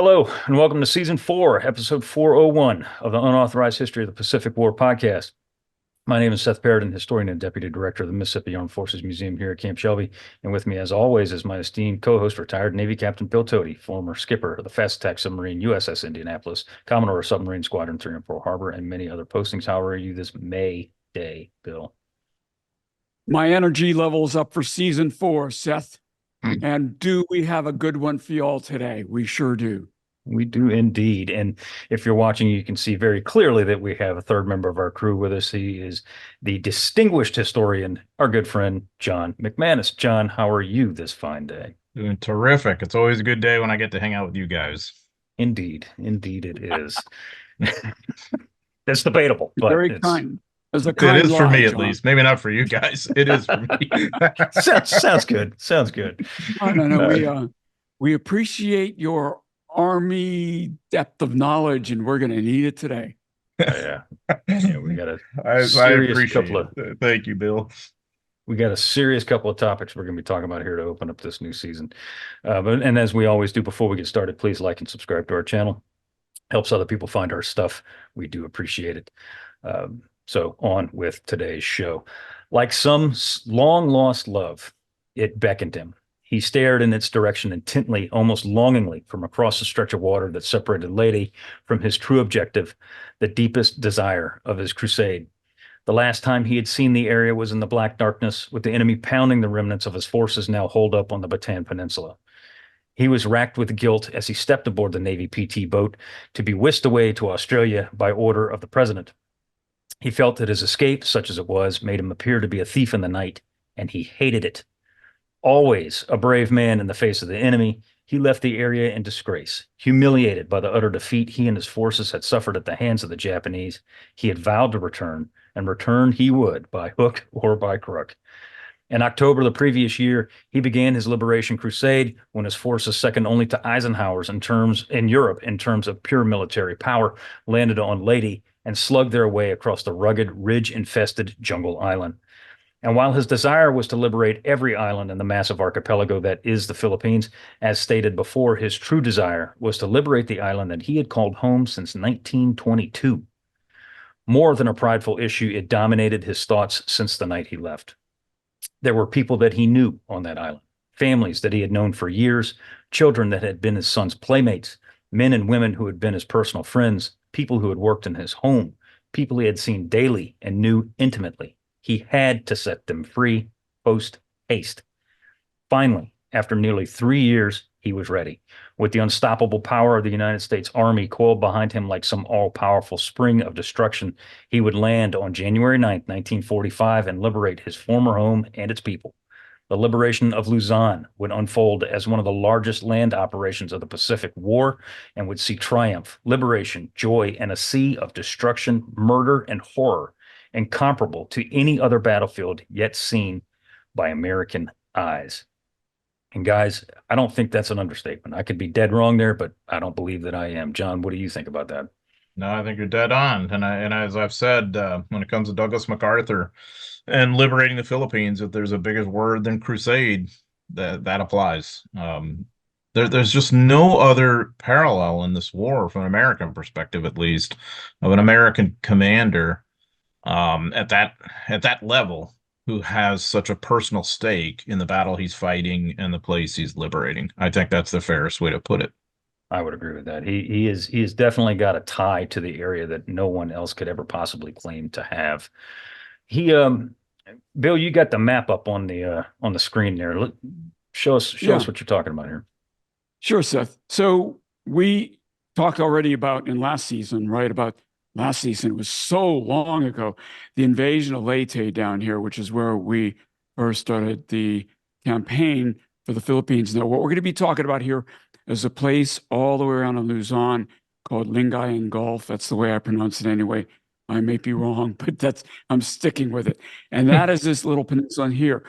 Hello, and welcome to Season 4, Episode 401 of the Unauthorized History of the Pacific War podcast. My name is Seth Perrodin, historian and deputy director of the Mississippi Armed Forces Museum here at Camp Shelby. And with me, as always, is my esteemed co-host, retired Navy Captain Bill Tody, former skipper of the fast attack submarine USS Indianapolis, Commodore of Submarine Squadron 3 in Pearl Harbor, and many other postings. How are you this May day, Bill? My energy level is up for Season 4, Seth. And do we have a good one for y'all today? We sure do. We do indeed. And if you're watching, you can see very clearly that we have a third member of our crew with us. He is the distinguished historian, our good friend, John McManus. John, how are you this fine day? Doing terrific. It's always a good day when I get to hang out with you guys. Indeed. Indeed it is. That's debatable, but very kind. It is for me, at least. Maybe not for you guys. It is for me. Sounds good. Sounds good. No. We appreciate your Army depth of knowledge, and we're going to need it today. Yeah, we got I appreciate it. Thank you, Bill. We got a serious couple of topics we're going to be talking about here to open up this new season. And as we always do before we get started, please like and subscribe to our channel. Helps other people find our stuff. We do appreciate it. So on with today's show. Like some long-lost love, it beckoned him. He stared in its direction intently, almost longingly, from across the stretch of water that separated Leyte from his true objective, the deepest desire of his crusade. The last time he had seen the area was in the black darkness, with the enemy pounding the remnants of his forces now holed up on the Bataan Peninsula. He was racked with guilt as he stepped aboard the Navy PT boat to be whisked away to Australia by order of the president. He felt that his escape, such as it was, made him appear to be a thief in the night, and he hated it. Always a brave man in the face of the enemy, he left the area in disgrace, humiliated by the utter defeat he and his forces had suffered at the hands of the Japanese. He had vowed to return, and return he would, by hook or by crook. In October the previous year, he began his liberation crusade when his forces, second only to Eisenhower's in Europe in terms of pure military power, landed on Leyte and slugged their way across the rugged, ridge-infested jungle island. And while his desire was to liberate every island in the massive archipelago that is the Philippines, as stated before, his true desire was to liberate the island that he had called home since 1922. More than a prideful issue, it dominated his thoughts since the night he left. There were people that he knew on that island, families that he had known for years, children that had been his son's playmates, men and women who had been his personal friends, people who had worked in his home, people he had seen daily and knew intimately. He had to set them free post haste. Finally, after nearly 3 years, he was ready. With the unstoppable power of the United States Army coiled behind him like some all-powerful spring of destruction, he would land on January 9th, 1945, and liberate his former home and its people. The Liberation of Luzon would unfold as one of the largest land operations of the Pacific War and would see triumph, liberation, joy, and a sea of destruction, murder, and horror incomparable to any other battlefield yet seen by American eyes. And guys, I don't think that's an understatement. I could be dead wrong there, but I don't believe that I am. John, what do you think about that? No, I think you're dead on. And as I've said, when it comes to Douglas MacArthur and liberating the Philippines, if there's a bigger word than crusade, that applies. There's just no other parallel in this war, from an American perspective at least, of an American commander at that level who has such a personal stake in the battle he's fighting and the place he's liberating. I think that's the fairest way to put it. I would agree with that. He has definitely got a tie to the area that no one else could ever possibly claim to have. Bill, you got the map up on the screen there. Show us what you're talking about here. Sure, Seth. So we talked already about in last season, right? About last season, it was so long ago, the invasion of Leyte down here, which is where we first started the campaign for the Philippines. Now, what we're going to be talking about here is a place all the way around in Luzon called Lingayen Gulf. That's the way I pronounce it anyway. I may be wrong, but I'm sticking with it. And that is this little peninsula here.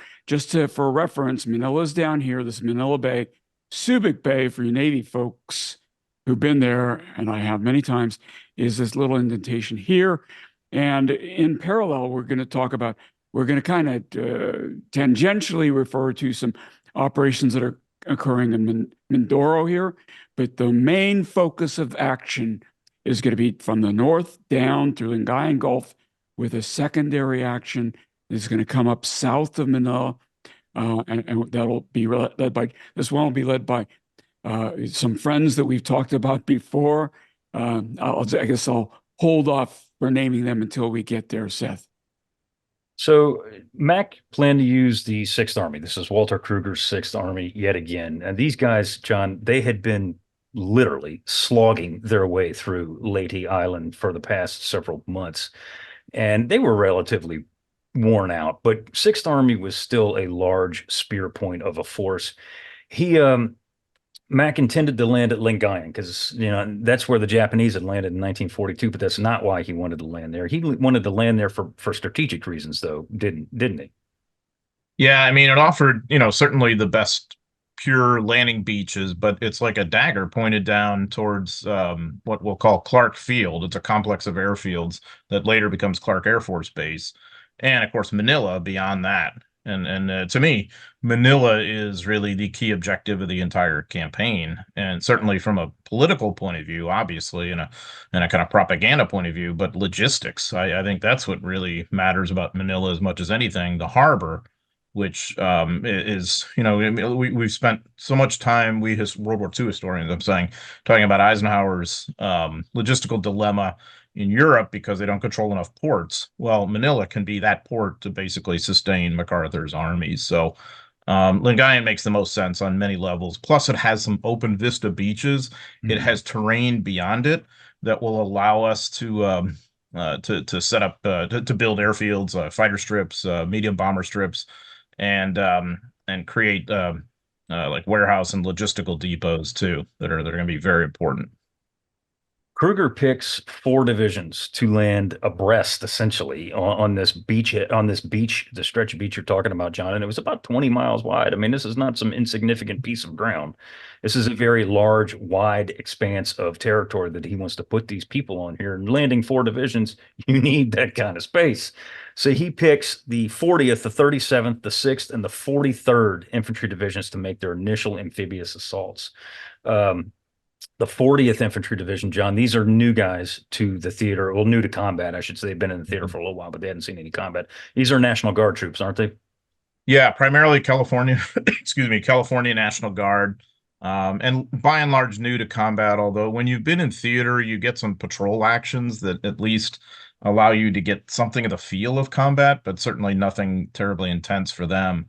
For reference, Manila's down here, this Manila Bay. Subic Bay, for you Navy folks who've been there, and I have many times, is this little indentation here. And in parallel, we're going to kind of tangentially refer to some operations that are occurring in Mindoro here, but the main focus of action is going to be from the north down through Lingayen Gulf, with a secondary action that's going to come up south of Manila, and that'll be led by, this one will be led by some friends that we've talked about before. I guess I'll hold off for naming them until we get there, Seth. So Mac planned to use the Sixth Army. This is Walter Kruger's Sixth Army yet again. And these guys, John, they had been literally slogging their way through Leyte Island for the past several months, and they were relatively worn out. But Sixth Army was still a large spear point of a force. He Mac intended to land at Lingayen because, that's where the Japanese had landed in 1942, but that's not why he wanted to land there. He wanted to land there for strategic reasons, though, didn't he? Yeah, I mean, it offered, certainly the best pure landing beaches, but it's like a dagger pointed down towards what we'll call Clark Field. It's a complex of airfields that later becomes Clark Air Force Base, and of course Manila beyond that. And to me, Manila is really the key objective of the entire campaign, and certainly from a political point of view, obviously, and a kind of propaganda point of view, but logistics. I think that's what really matters about Manila as much as anything. The harbor, which is, we've spent so much time, we as World War II historians, I'm saying, talking about Eisenhower's logistical dilemma in Europe because they don't control enough ports. Well, Manila can be that port to basically sustain MacArthur's armies. So Lingayen makes the most sense on many levels. Plus, it has some open vista beaches. It has terrain beyond it that will allow us to set up to build airfields, fighter strips, medium bomber strips, and create like warehouse and logistical depots too that are going to be very important. Kruger picks 4 divisions to land abreast, essentially, on this beach, the stretch of beach you're talking about, John. And it was about 20 miles wide. I mean, this is not some insignificant piece of ground. This is a very large, wide expanse of territory that he wants to put these people on here. And landing 4 divisions, you need that kind of space. So he picks the 40th, the 37th, the 6th, and the 43rd Infantry Divisions to make their initial amphibious assaults. The 40th Infantry Division, John, these are new guys to the theater. Well, new to combat, I should say. They've been in the theater for a little while, but they hadn't seen any combat. These are National Guard troops, aren't they? Yeah, primarily California, California National Guard. And by and large, new to combat, although when you've been in theater, you get some patrol actions that at least allow you to get something of the feel of combat, but certainly nothing terribly intense for them.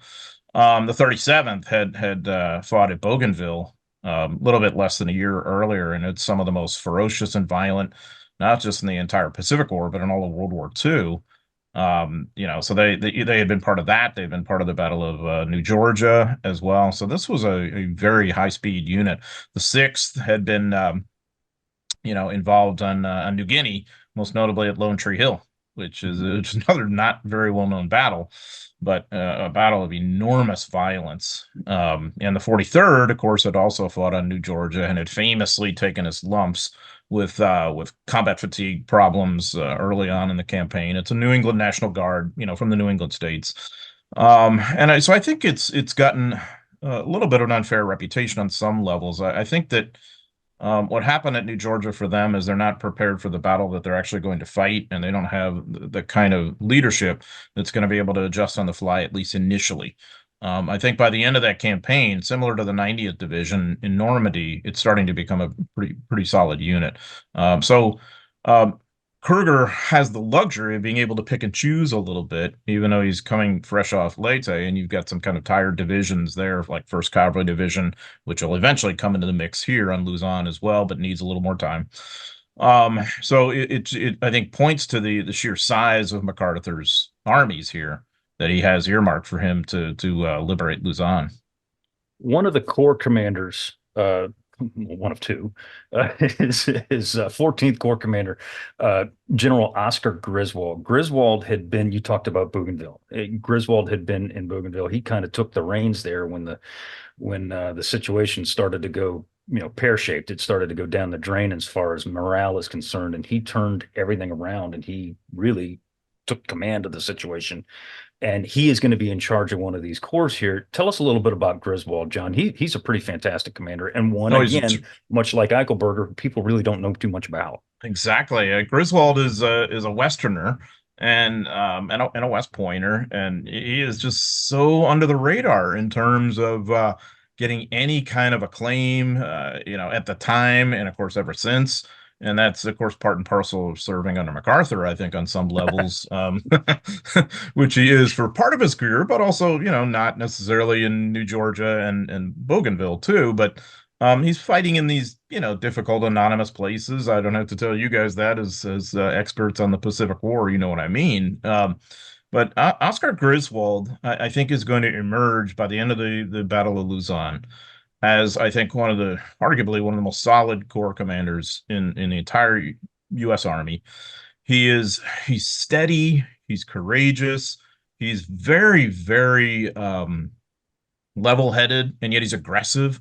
The 37th had fought at Bougainville a little bit less than a year earlier, and it's some of the most ferocious and violent, not just in the entire Pacific War, but in all of World War II. So they had been part of that. They've been part of the Battle of New Georgia as well. So this was a very high-speed unit. The 6th had been, involved on New Guinea, most notably at Lone Tree Hill, which is another not very well-known battle, but a battle of enormous violence. And the 43rd, of course, had also fought on New Georgia and had famously taken its lumps with combat fatigue problems early on in the campaign. It's a New England National Guard, from the New England states. So I think it's gotten a little bit of an unfair reputation on some levels. I think that what happened at New Georgia for them is they're not prepared for the battle that they're actually going to fight, and they don't have the kind of leadership that's going to be able to adjust on the fly, at least initially. I think by the end of that campaign, similar to the 90th Division in Normandy, it's starting to become a pretty solid unit. Kruger has the luxury of being able to pick and choose a little bit, even though he's coming fresh off Leyte, and you've got some kind of tired divisions there, like 1st Cavalry Division, which will eventually come into the mix here on Luzon as well, but needs a little more time. So it I think points to the sheer size of MacArthur's armies here that he has earmarked for him to liberate Luzon. One of the corps commanders, one of 2, is 14th Corps Commander, General Oscar Griswold. Griswold had been, you talked about Bougainville. Griswold had been in Bougainville. He kind of took the reins there when the situation started to go, pear-shaped. It started to go down the drain as far as morale is concerned, and he turned everything around, and he really took command of the situation. And he is going to be in charge of one of these corps here. Tell us a little bit about Griswold, John. He's a pretty fantastic commander, and one, No, again, much like Eichelberger, people really don't know too much about. exactly. Griswold is a Westerner and a West Pointer, and he is just so under the radar in terms of getting any kind of acclaim, at the time, and of course ever since. And that's, of course, part and parcel of serving under MacArthur, I think, on some levels, which he is for part of his career, but also, not necessarily in New Georgia and Bougainville, too. But he's fighting in these, difficult anonymous places. I don't have to tell you guys that as experts on the Pacific War, you know what I mean. But Oscar Griswold, I think, is going to emerge by the end of the Battle of Luzon as, I think, arguably one of the most solid corps commanders in the entire U.S. Army. He's steady, he's courageous, he's very, very level-headed, and yet he's aggressive.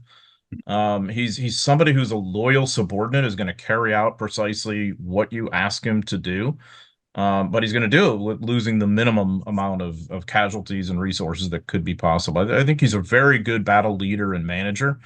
He's somebody who's a loyal subordinate, is going to carry out precisely what you ask him to do. But he's going to do it with losing the minimum amount of casualties and resources that could be possible. I think he's a very good battle leader and manager,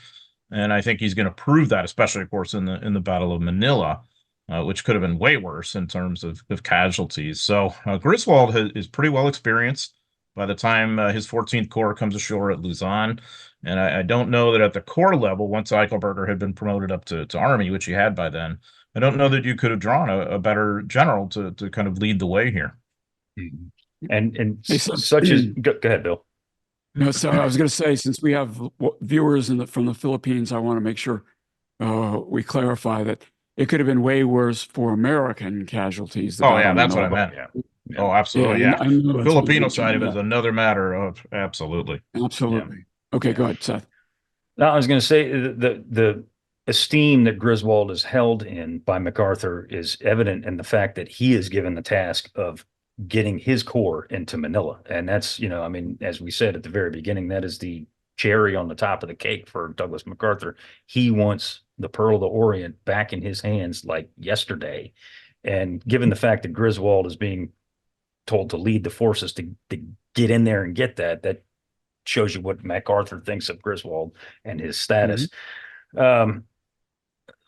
and I think he's going to prove that, especially, of course, in the Battle of Manila, which could have been way worse in terms of casualties. So Griswold is pretty well experienced by the time his 14th Corps comes ashore at Luzon. And I don't know that at the corps level, once Eichelberger had been promoted up to Army, which he had by then, I don't know that you could have drawn a better general to kind of lead the way here. And such as go ahead, Bill. No, so I was going to say, since we have viewers from the Philippines, I want to make sure we clarify that it could have been way worse for American casualties. Oh, yeah, that's what I meant. Yeah. Oh, absolutely. Yeah, The Filipino side of it is another matter of absolutely. Absolutely. Okay, go ahead, Seth. Now, I was going to say the esteem that Griswold is held in by MacArthur is evident in the fact that he is given the task of getting his corps into Manila. And that's, as we said at the very beginning, that is the cherry on the top of the cake for Douglas MacArthur. He wants the Pearl of the Orient back in his hands like yesterday. And given the fact that Griswold is being told to lead the forces to get in there and get that shows you what MacArthur thinks of Griswold and his status.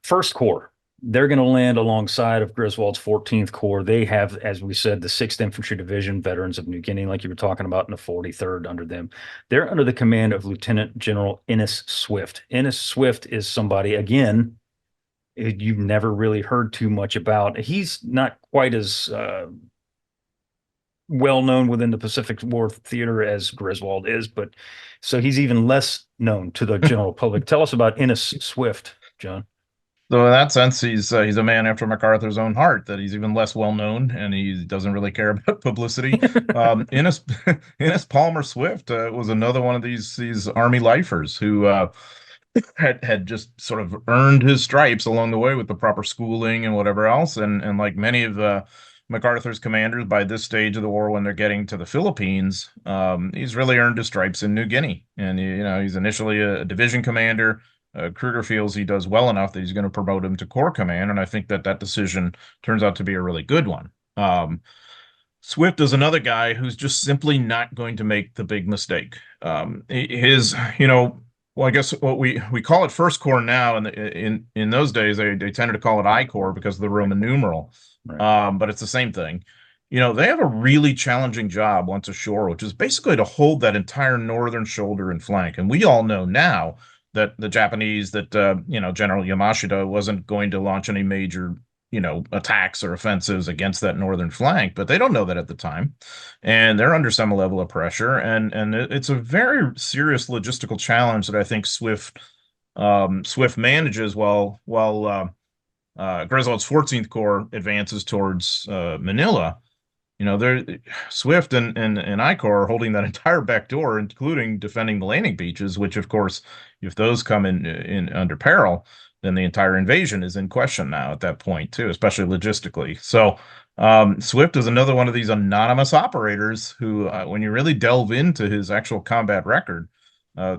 First Corps, they're going to land alongside of Griswold's 14th Corps. They have, as we said, the 6th Infantry Division, veterans of New Guinea, like you were talking about, in the 43rd under them. They're under the command of Lieutenant General Ennis Swift. Ennis Swift is somebody, again, you've never really heard too much about. He's not quite as well known within the Pacific War theater as Griswold is, but so he's even less known to the general public. Tell us about Ennis Swift, John. So in that sense, he's a man after MacArthur's own heart. That he's even less well known, and he doesn't really care about publicity. Ennis Palmer Swift was another one of these Army lifers who had just sort of earned his stripes along the way with the proper schooling and whatever else. And like many of MacArthur's commanders by this stage of the war, when they're getting to the Philippines, he's really earned his stripes in New Guinea. And he's initially a division commander. Kruger feels he does well enough that he's going to promote him to corps command, and I think that decision turns out to be a really good one. Swift is another guy who's just simply not going to make the big mistake. I guess what we call it First Corps now, and in those days they tended to call it I Corps because of the Roman numeral, right. But it's the same thing. They have a really challenging job once ashore, which is basically to hold that entire northern shoulder and flank, and we all know now that the Japanese, General Yamashita wasn't going to launch any major, attacks or offensives against that northern flank, but they don't know that at the time. And they're under some level of pressure. And it's a very serious logistical challenge that I think Swift manages while Griswold's 14th Corps advances towards Manila. Swift and I Corps are holding that entire back door, including defending the landing beaches, which, of course, if those come in under peril, then the entire invasion is in question now at that point, too, especially logistically. So Swift is another one of these anonymous operators who, when you really delve into his actual combat record,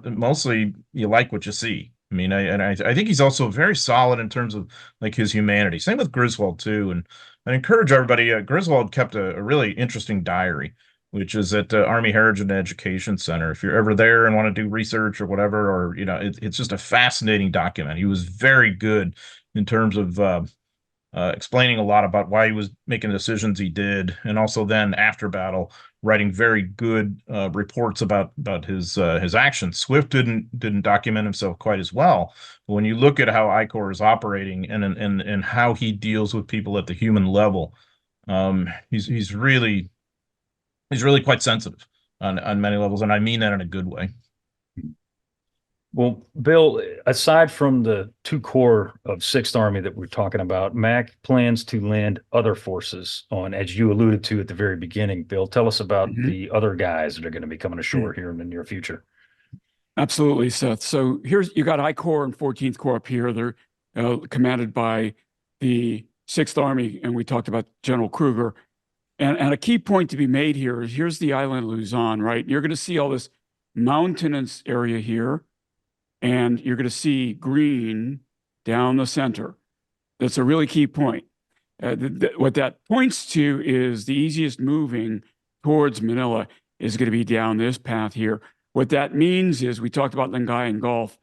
mostly you like what you see. I mean, I think he's also very solid in terms of like his humanity. Same with Griswold too. And I encourage everybody. Griswold kept a really interesting diary, which is at Army Heritage and Education Center. If you're ever there and want to do research or whatever, or it's just a fascinating document. He was very good in terms of explaining a lot about why he was making the decisions he did, and also then after battle, writing very good reports about his actions. Swift didn't document himself quite as well. But when you look at how ICOR is operating and how he deals with people at the human level, he's really quite sensitive on many levels, and I mean that in a good way. Well, Bill, aside from the 2 corps of Sixth Army that we're talking about, Mac plans to land other forces on, as you alluded to at the very beginning. Bill, tell us about the other guys that are going to be coming ashore here in the near future. Absolutely, Seth. So here's, you got I Corps and 14th Corps up here. They're commanded by the 6th Army, and we talked about General Kruger. And a key point to be made here is, here's the island of Luzon, right? You're going to see all this mountainous area here, and you're going to see green down the center. That's a really key point. What that points to is the easiest moving towards Manila is going to be down this path here. What that means is, we talked about Lingayen Gulf,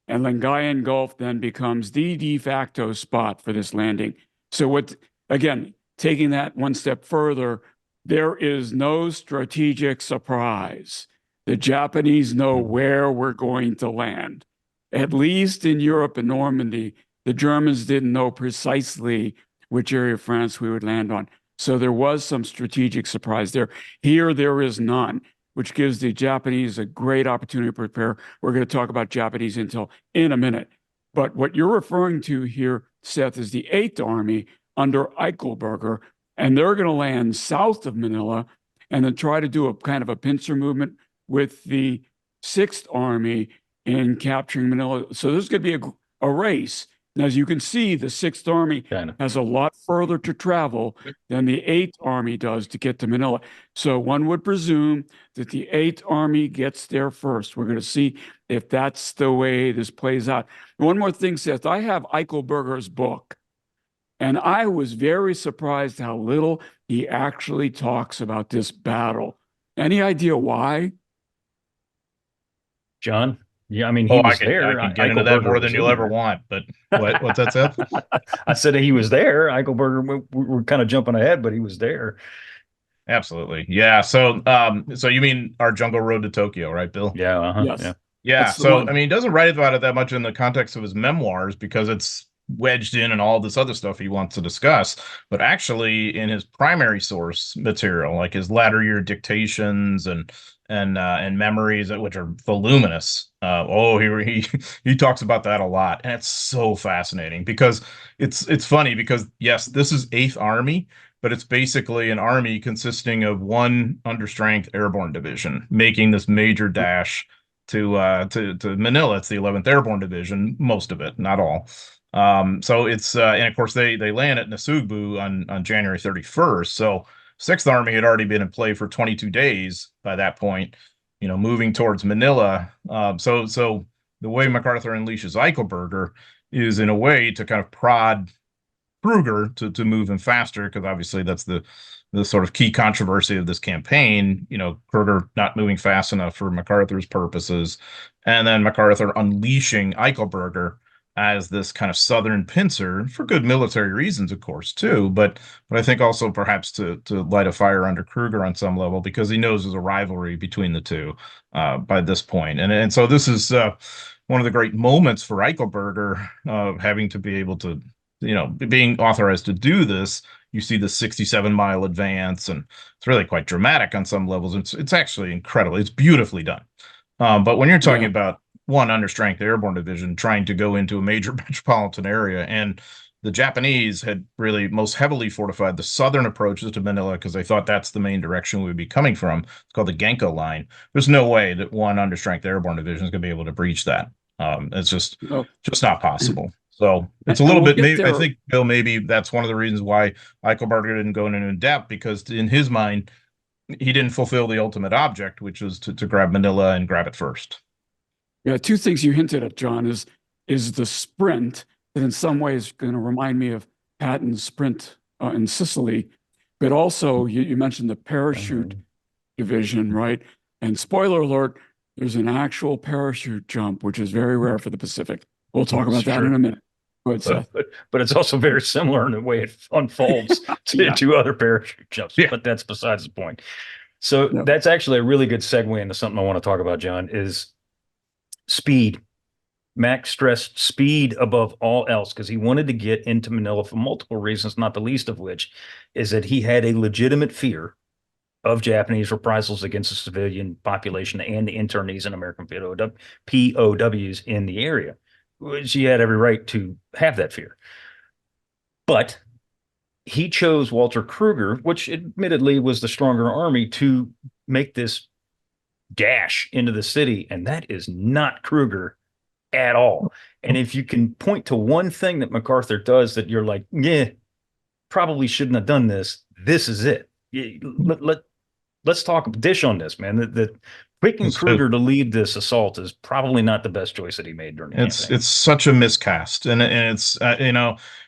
and Lingayen Gulf then becomes the de facto spot for this landing. So what, again, taking that one step further, there is no strategic surprise. The Japanese know where we're going to land. At least in Europe and Normandy, the Germans didn't know precisely which area of France we would land on. So there was some strategic surprise there. Here, there is none, which gives the Japanese a great opportunity to prepare. We're going to talk about Japanese intel in a minute. But what you're referring to here, Seth, is the 8th Army under Eichelberger, and they're going to land south of Manila and then try to do a kind of a pincer movement with the 6th Army in capturing Manila. So there's going to be a race. Now, as you can see, the 6th Army has a lot further to travel than the 8th Army does to get to Manila. So one would presume that the 8th Army gets there first. We're going to see if that's the way this plays out. One more thing, Seth, I have Eichelberger's book, and I was very surprised how little he actually talks about this battle. Any idea why? John? Yeah, I mean, he was there. I can get into that more than you'll ever want, but what's that, Seth? I said he was there. Eichelberger, we're kind of jumping ahead, but he was there. Absolutely. Yeah. So you mean our Jungle Road to Tokyo, right, Bill? Yeah. Yes. Yeah. So, I mean, he doesn't write about it that much in the context of his memoirs because it's wedged in and all this other stuff he wants to discuss. But actually, in his primary source material, like his latter year dictations and memories, which are voluminous, he talks about that a lot, and it's so fascinating because it's funny because yes, this is 8th Army, but it's basically an army consisting of one understrength airborne division making this major dash to Manila. It's the 11th Airborne Division, most of it, not all. So it's and of course they land at Nasugbu on January 31st. So 6th Army had already been in play for 22 days by that point, moving towards Manila. So the way MacArthur unleashes Eichelberger is in a way to kind of prod Kruger to move him faster, because obviously that's the sort of key controversy of this campaign. Kruger not moving fast enough for MacArthur's purposes, and then MacArthur unleashing Eichelberger as this kind of southern pincer for good military reasons, of course, too. But I think also perhaps to light a fire under Kruger on some level, because he knows there's a rivalry between the two by this point. And so this is one of the great moments for Eichelberger, having to be able to, being authorized to do this. You see the 67-mile advance, and it's really quite dramatic on some levels. It's actually incredible. It's beautifully done. But when you're talking about one understrength airborne division trying to go into a major metropolitan area, and the Japanese had really most heavily fortified the southern approaches to Manila because they thought that's the main direction we would be coming from. It's called the Genko line. There's no way that one understrength airborne division is going to be able to breach that. It's just not possible. So it's a little bit, maybe, I think, Bill, maybe that's one of the reasons why Eichelberger didn't go into depth, because in his mind, he didn't fulfill the ultimate object, which was to grab Manila and grab it first. Yeah, two things you hinted at, John, is is the sprint that in some ways going to remind me of Patton's sprint in Sicily. But also, you mentioned the parachute division, right? And spoiler alert, there's an actual parachute jump, which is very rare for the Pacific. We'll talk about that in a minute. Go ahead, Seth. But it's also very similar in the way it unfolds to other parachute jumps. Yeah. But that's besides the point. So that's actually a really good segue into something I want to talk about, John, is speed. Mac stressed speed above all else because he wanted to get into Manila for multiple reasons, not the least of which is that he had a legitimate fear of Japanese reprisals against the civilian population and the internees and American POWs in the area, which he had every right to have that fear. But he chose Walter Kruger, which admittedly was the stronger army, to make this dash into the city, and that is not Kruger at all. And if you can point to one thing that MacArthur does that you're like, yeah, probably shouldn't have done this, this is it. Let's talk dish on this, man. The picking Kruger to lead this assault is probably not the best choice that he made during the campaign. It's such a miscast, and it's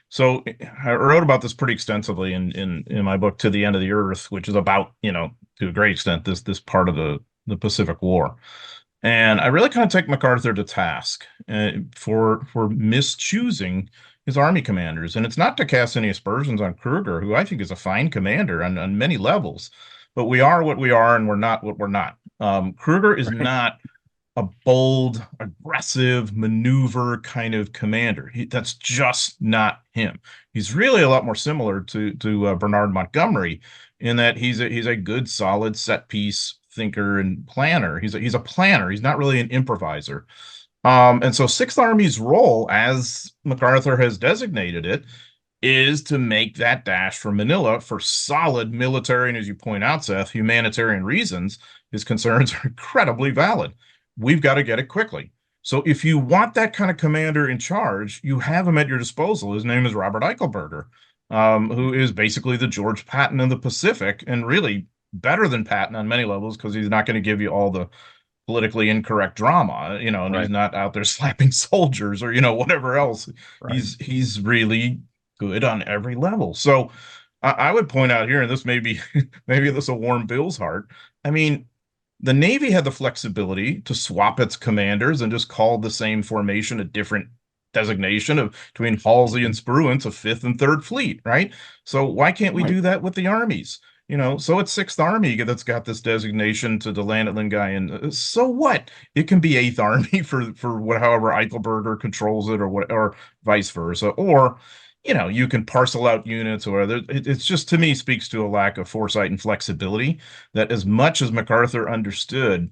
so I wrote about this pretty extensively in my book To the End of the Earth, which is about, to a great extent, this part of the Pacific War. And I really kind of take MacArthur to task for mischoosing his army commanders. And it's not to cast any aspersions on Kruger, who I think is a fine commander on many levels. But we are what we are, and we're not what we're not. Kruger is not a bold, aggressive maneuver kind of commander. That's just not him. He's really a lot more similar to Bernard Montgomery in that he's a good, solid set piece thinker and planner. He's a planner. He's not really an improviser. And so Sixth Army's role, as MacArthur has designated it, is to make that dash for Manila for solid military and, as you point out, Seth, humanitarian reasons. His concerns are incredibly valid. We've got to get it quickly. So if you want that kind of commander in charge, you have him at your disposal. His name is Robert Eichelberger, who is basically the George Patton of the Pacific, and really better than Patton on many levels because he's not going to give you all the politically incorrect drama, and he's not out there slapping soldiers or, whatever else. Right. He's really good on every level. So I would point out here, and this maybe this will warm Bill's heart. I mean, the Navy had the flexibility to swap its commanders and just call the same formation a different designation between Halsey and Spruance, a 5th and 3rd Fleet, right? So why can't we do that with the armies? So it's 6th Army that's got this designation to the land at Lingai, and so what? It can be 8th Army for however Eichelberger controls it, or vice versa, or you can parcel out units, or it's just, to me, speaks to a lack of foresight and flexibility. That as much as MacArthur understood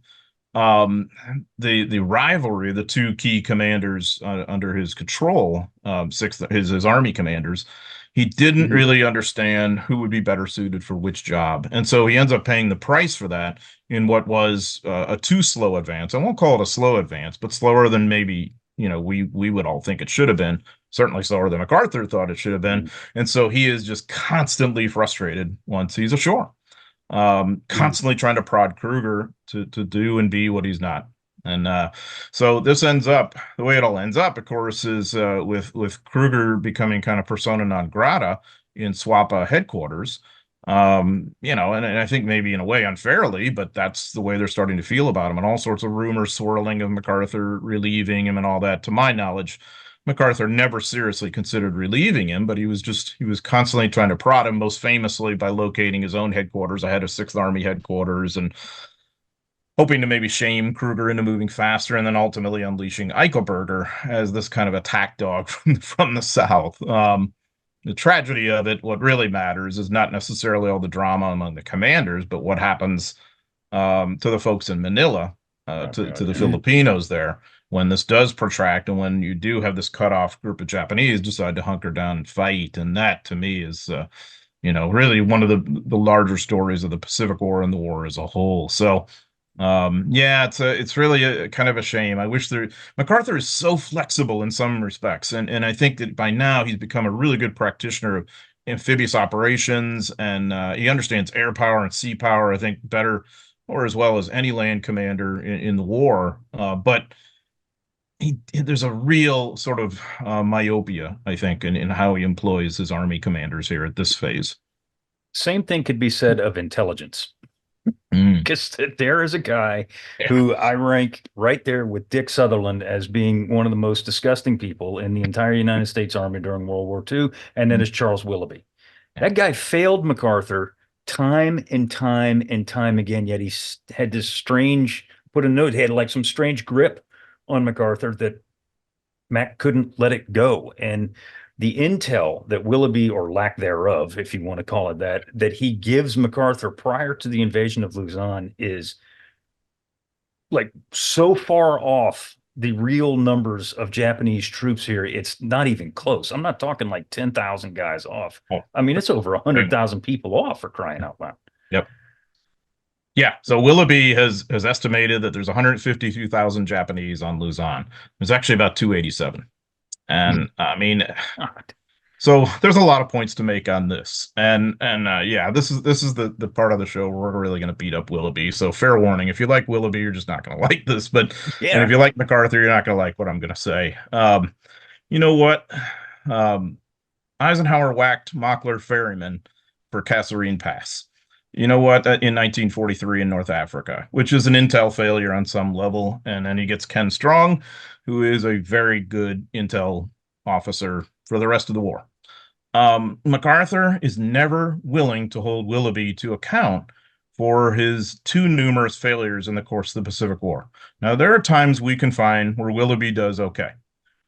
the rivalry of the two key commanders under his control, his army commanders, he didn't really understand who would be better suited for which job. And so he ends up paying the price for that in what was a too slow advance. I won't call it a slow advance, but slower than maybe we would all think it should have been. Certainly slower than MacArthur thought it should have been. And so he is just constantly frustrated once he's ashore, constantly trying to prod Kruger to do and be what he's not. And so this ends up, the way it all ends up, of course, is with Kruger becoming kind of persona non grata in SWAPA headquarters. And I think maybe in a way unfairly, but that's the way they're starting to feel about him, and all sorts of rumors swirling of MacArthur relieving him and all that. To my knowledge, MacArthur never seriously considered relieving him, but he was constantly trying to prod him, most famously by locating his own headquarters ahead of 6th Army headquarters and hoping to maybe shame Kruger into moving faster, and then ultimately unleashing Eichelberger as this kind of attack dog from the South. The tragedy of it, what really matters, is not necessarily all the drama among the commanders, but what happens to the folks in Manila, to the Filipinos there, when this does protract, and when you do have this cut-off group of Japanese decide to hunker down and fight. And that, to me, is really one of the larger stories of the Pacific War and the war as a whole. So it's really a kind of a shame. I wish MacArthur is so flexible in some respects, and I think that by now he's become a really good practitioner of amphibious operations, and he understands air power and sea power, I think, better or as well as any land commander in the war. But there's a real sort of myopia, I think, in how he employs his army commanders here at this phase. Same thing could be said of intelligence. Mm. Because there is a guy Yeah. who I rank right there with Dick Sutherland as being one of the most disgusting people in the entire United States Army during World War II, and then is Charles Willoughby. That guy failed MacArthur time and time and time again, yet he had this strange, put a note, he had like some strange grip on MacArthur that Mac couldn't let it go. And the intel that Willoughby, or lack thereof, if you want to call it that, that he gives MacArthur prior to the invasion of Luzon is like so far off the real numbers of Japanese troops here. It's not even close. I'm not talking like 10,000 guys off. I mean, it's over 100,000 people off, for crying out loud. Yep. Yeah, so Willoughby has estimated that there's 152,000 Japanese on Luzon. There's actually about 287. And I mean, God. so there's a lot of points to make on this. And yeah, this is the part of the show where we're really going to beat up Willoughby. So fair warning, if you like Willoughby, you're just not going to like this. But Yeah. and if you like MacArthur, you're not going to like what I'm going to say. You know what? Eisenhower whacked Mockler Ferryman for Kasserine Pass. You know what? In 1943 in North Africa, which is an intel failure on some level. And then he gets Ken Strong, who is a very good intel officer for the rest of the war. MacArthur is never willing to hold Willoughby to account for his too numerous failures in the course of the Pacific War. Now, there are times we can find where Willoughby does okay,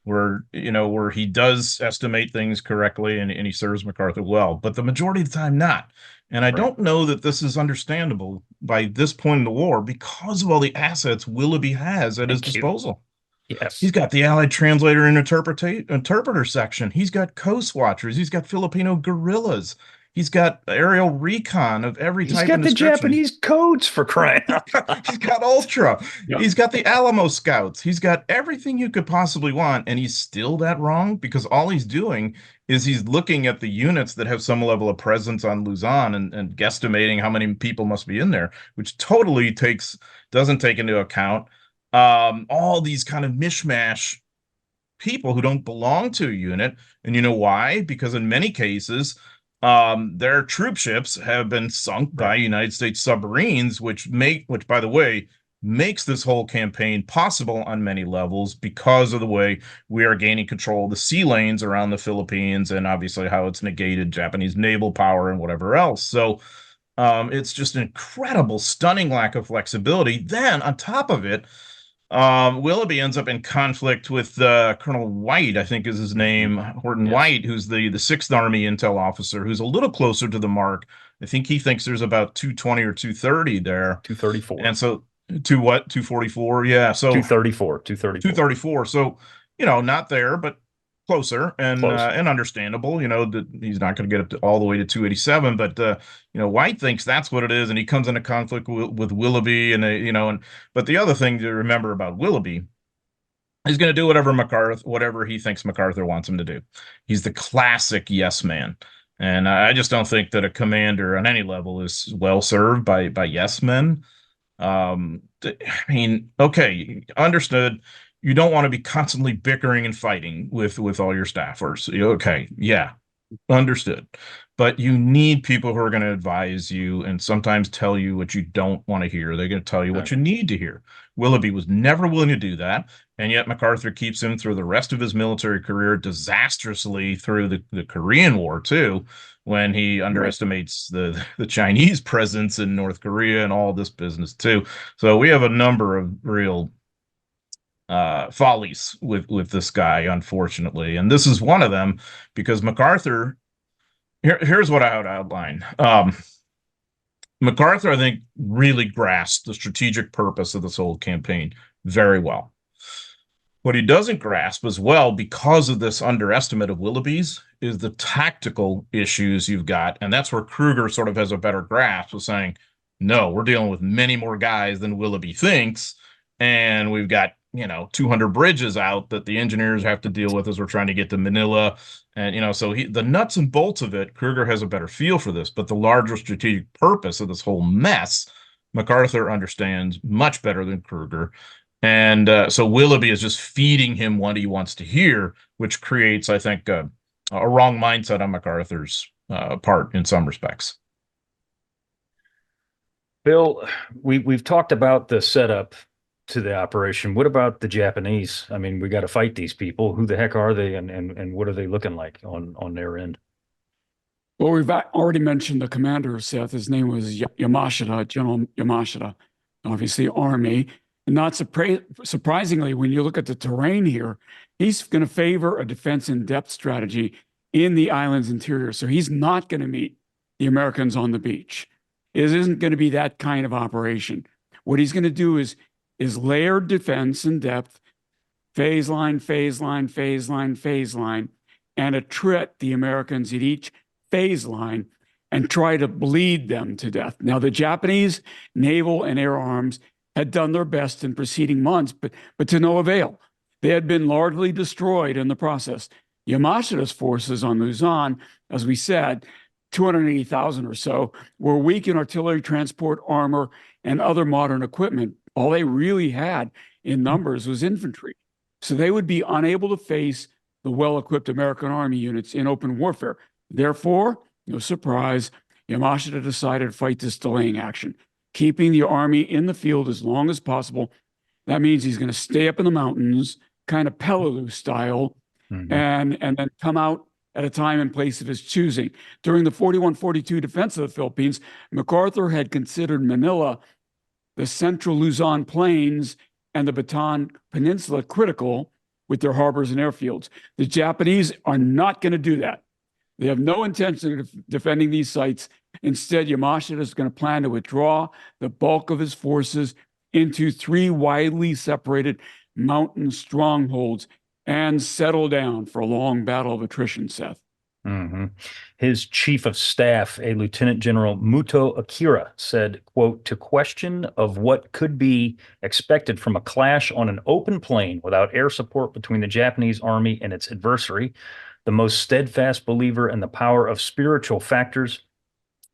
where he does estimate things correctly and he serves MacArthur well, but the majority of the time not. And I don't know that this is understandable by this point in the war because of all the assets Willoughby has at his disposal. Yes. He's got the Allied translator and interpreter section. He's got coast watchers. He's got Filipino guerrillas. He's got aerial recon of every type and description. He's got the Japanese codes, for crying out loud. He's got Ultra. Yep. He's got the Alamo Scouts. He's got everything you could possibly want, and he's still that wrong because all he's doing is he's looking at the units that have some level of presence on Luzon and guesstimating how many people must be in there, which totally doesn't take into account all these kind of mishmash people who don't belong to a unit. And you know why? Because in many cases, their troop ships have been sunk by United States submarines, which by the way, makes this whole campaign possible on many levels because of the way we are gaining control of the sea lanes around the Philippines and obviously how it's negated Japanese naval power and whatever else. So it's just an incredible, stunning lack of flexibility. Then on top of it, Willoughby ends up in conflict with Colonel White, I think is his name, Horton White, who's the 6th Army intel officer, who's a little closer to the mark. I think he thinks there's about 220 or 230 there. 234. And so to what? 244? Yeah. So 234. So, not there, but closer and understandable, that he's not going to get up to all the way to 287, but White thinks that's what it is, and he comes into conflict with Willoughby, and but the other thing to remember about Willoughby, he's going to do whatever he thinks MacArthur wants him to do. He's the classic yes man, and I just don't think that a commander on any level is well served by yes men. I mean, okay, understood. You don't want to be constantly bickering and fighting with all your staffers. Okay, yeah, understood. But you need people who are going to advise you and sometimes tell you what you don't want to hear. They're going to tell you what you need to hear. Willoughby was never willing to do that, and yet MacArthur keeps him through the rest of his military career disastrously through the Korean War, too, when he underestimates the Chinese presence in North Korea and all this business, too. So we have a number of real follies with this guy, unfortunately, and this is one of them because MacArthur. Here's what I would outline. MacArthur, I think, really grasped the strategic purpose of this whole campaign very well. What he doesn't grasp as well, because of this underestimate of Willoughby's, is the tactical issues you've got, and that's where Kruger sort of has a better grasp of saying, no, we're dealing with many more guys than Willoughby thinks, and we've got 200 bridges out that the engineers have to deal with as we're trying to get to Manila. And, so the nuts and bolts of it, Kruger has a better feel for this, but the larger strategic purpose of this whole mess, MacArthur understands much better than Kruger. And so Willoughby is just feeding him what he wants to hear, which creates, I think, a wrong mindset on MacArthur's part in some respects. Bill, we've talked about the setup to the operation. What about the Japanese? I mean, we got to fight these people. Who the heck are they, and what are they looking like on their end? Well, we've already mentioned the commander, Seth. His name was Yamashita, General Yamashita, obviously Army. And not surprisingly, when you look at the terrain here, he's going to favor a defense in depth strategy in the island's interior. So he's not going to meet the Americans on the beach. It isn't going to be that kind of operation. What he's going to do is layered defense in depth, phase line, phase line, phase line, phase line, and attrit the Americans at each phase line and try to bleed them to death. Now, the Japanese naval and air arms had done their best in preceding months, but to no avail. They had been largely destroyed in the process. Yamashita's forces on Luzon, as we said, 280,000 or so, were weak in artillery, transport, armor, and other modern equipment. All they really had in numbers was infantry. So they would be unable to face the well-equipped American Army units in open warfare. Therefore, no surprise, Yamashita decided to fight this delaying action, keeping the army in the field as long as possible. That means he's going to stay up in the mountains, kind of Peleliu style, and then come out at a time and place of his choosing. During the 41-42 defense of the Philippines, MacArthur had considered Manila, the central Luzon plains, and the Bataan Peninsula critical with their harbors and airfields. The Japanese are not going to do that. They have no intention of defending these sites. Instead, Yamashita is going to plan to withdraw the bulk of his forces into 3 widely separated mountain strongholds and settle down for a long battle of attrition, Seth. His chief of staff, a Lieutenant General Muto Akira, said, quote, "To question of what could be expected from a clash on an open plain without air support between the Japanese army and its adversary, the most steadfast believer in the power of spiritual factors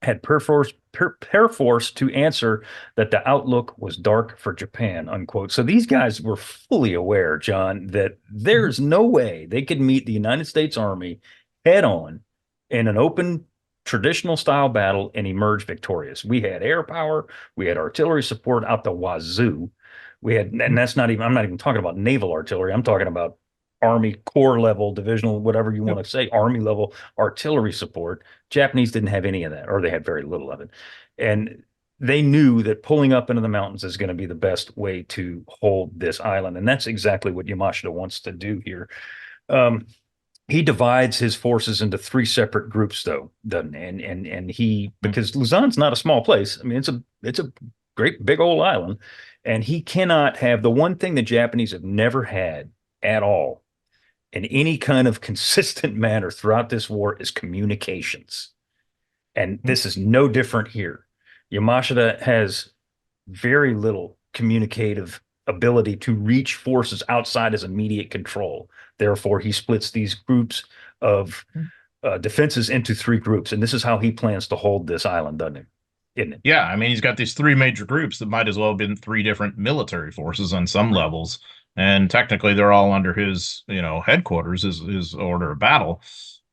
had perforce to answer that the outlook was dark for Japan," unquote. So these guys were fully aware, John, that there's no way they could meet the United States Army head on in an open traditional style battle and emerge victorious. We had air power, we had artillery support out the wazoo. We had, and that's not even, I'm not even talking about naval artillery. I'm talking about Army Corps level, divisional, whatever you want to say, Army level artillery support. Japanese didn't have any of that, or they had very little of it. And they knew that pulling up into the mountains is going to be the best way to hold this island. And that's exactly what Yamashita wants to do here. He divides his forces into 3 separate groups, though, doesn't he? And he, because Luzon's not a small place. I mean, it's a great big old island, and he cannot have the one thing the Japanese have never had at all in any kind of consistent manner throughout this war is communications. And this is no different here. Yamashita has very little communicative ability to reach forces outside his immediate control. Therefore, he splits these groups of defenses into 3 groups. And this is how he plans to hold this island, doesn't it? Isn't it? Yeah, I mean, he's got these 3 major groups that might as well have been 3 different military forces on some levels. And technically, they're all under his, headquarters, his order of battle.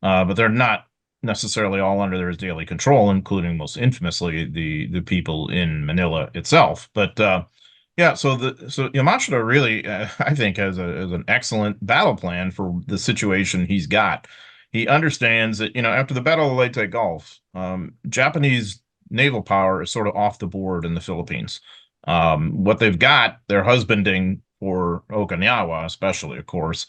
But they're not necessarily all under his daily control, including most infamously the people in Manila itself. But yeah, so Yamashita really, I think, has an excellent battle plan for the situation he's got. He understands that, after the Battle of Leyte Gulf, Japanese naval power is sort of off the board in the Philippines. What they've got, they're husbanding for Okinawa, especially, of course.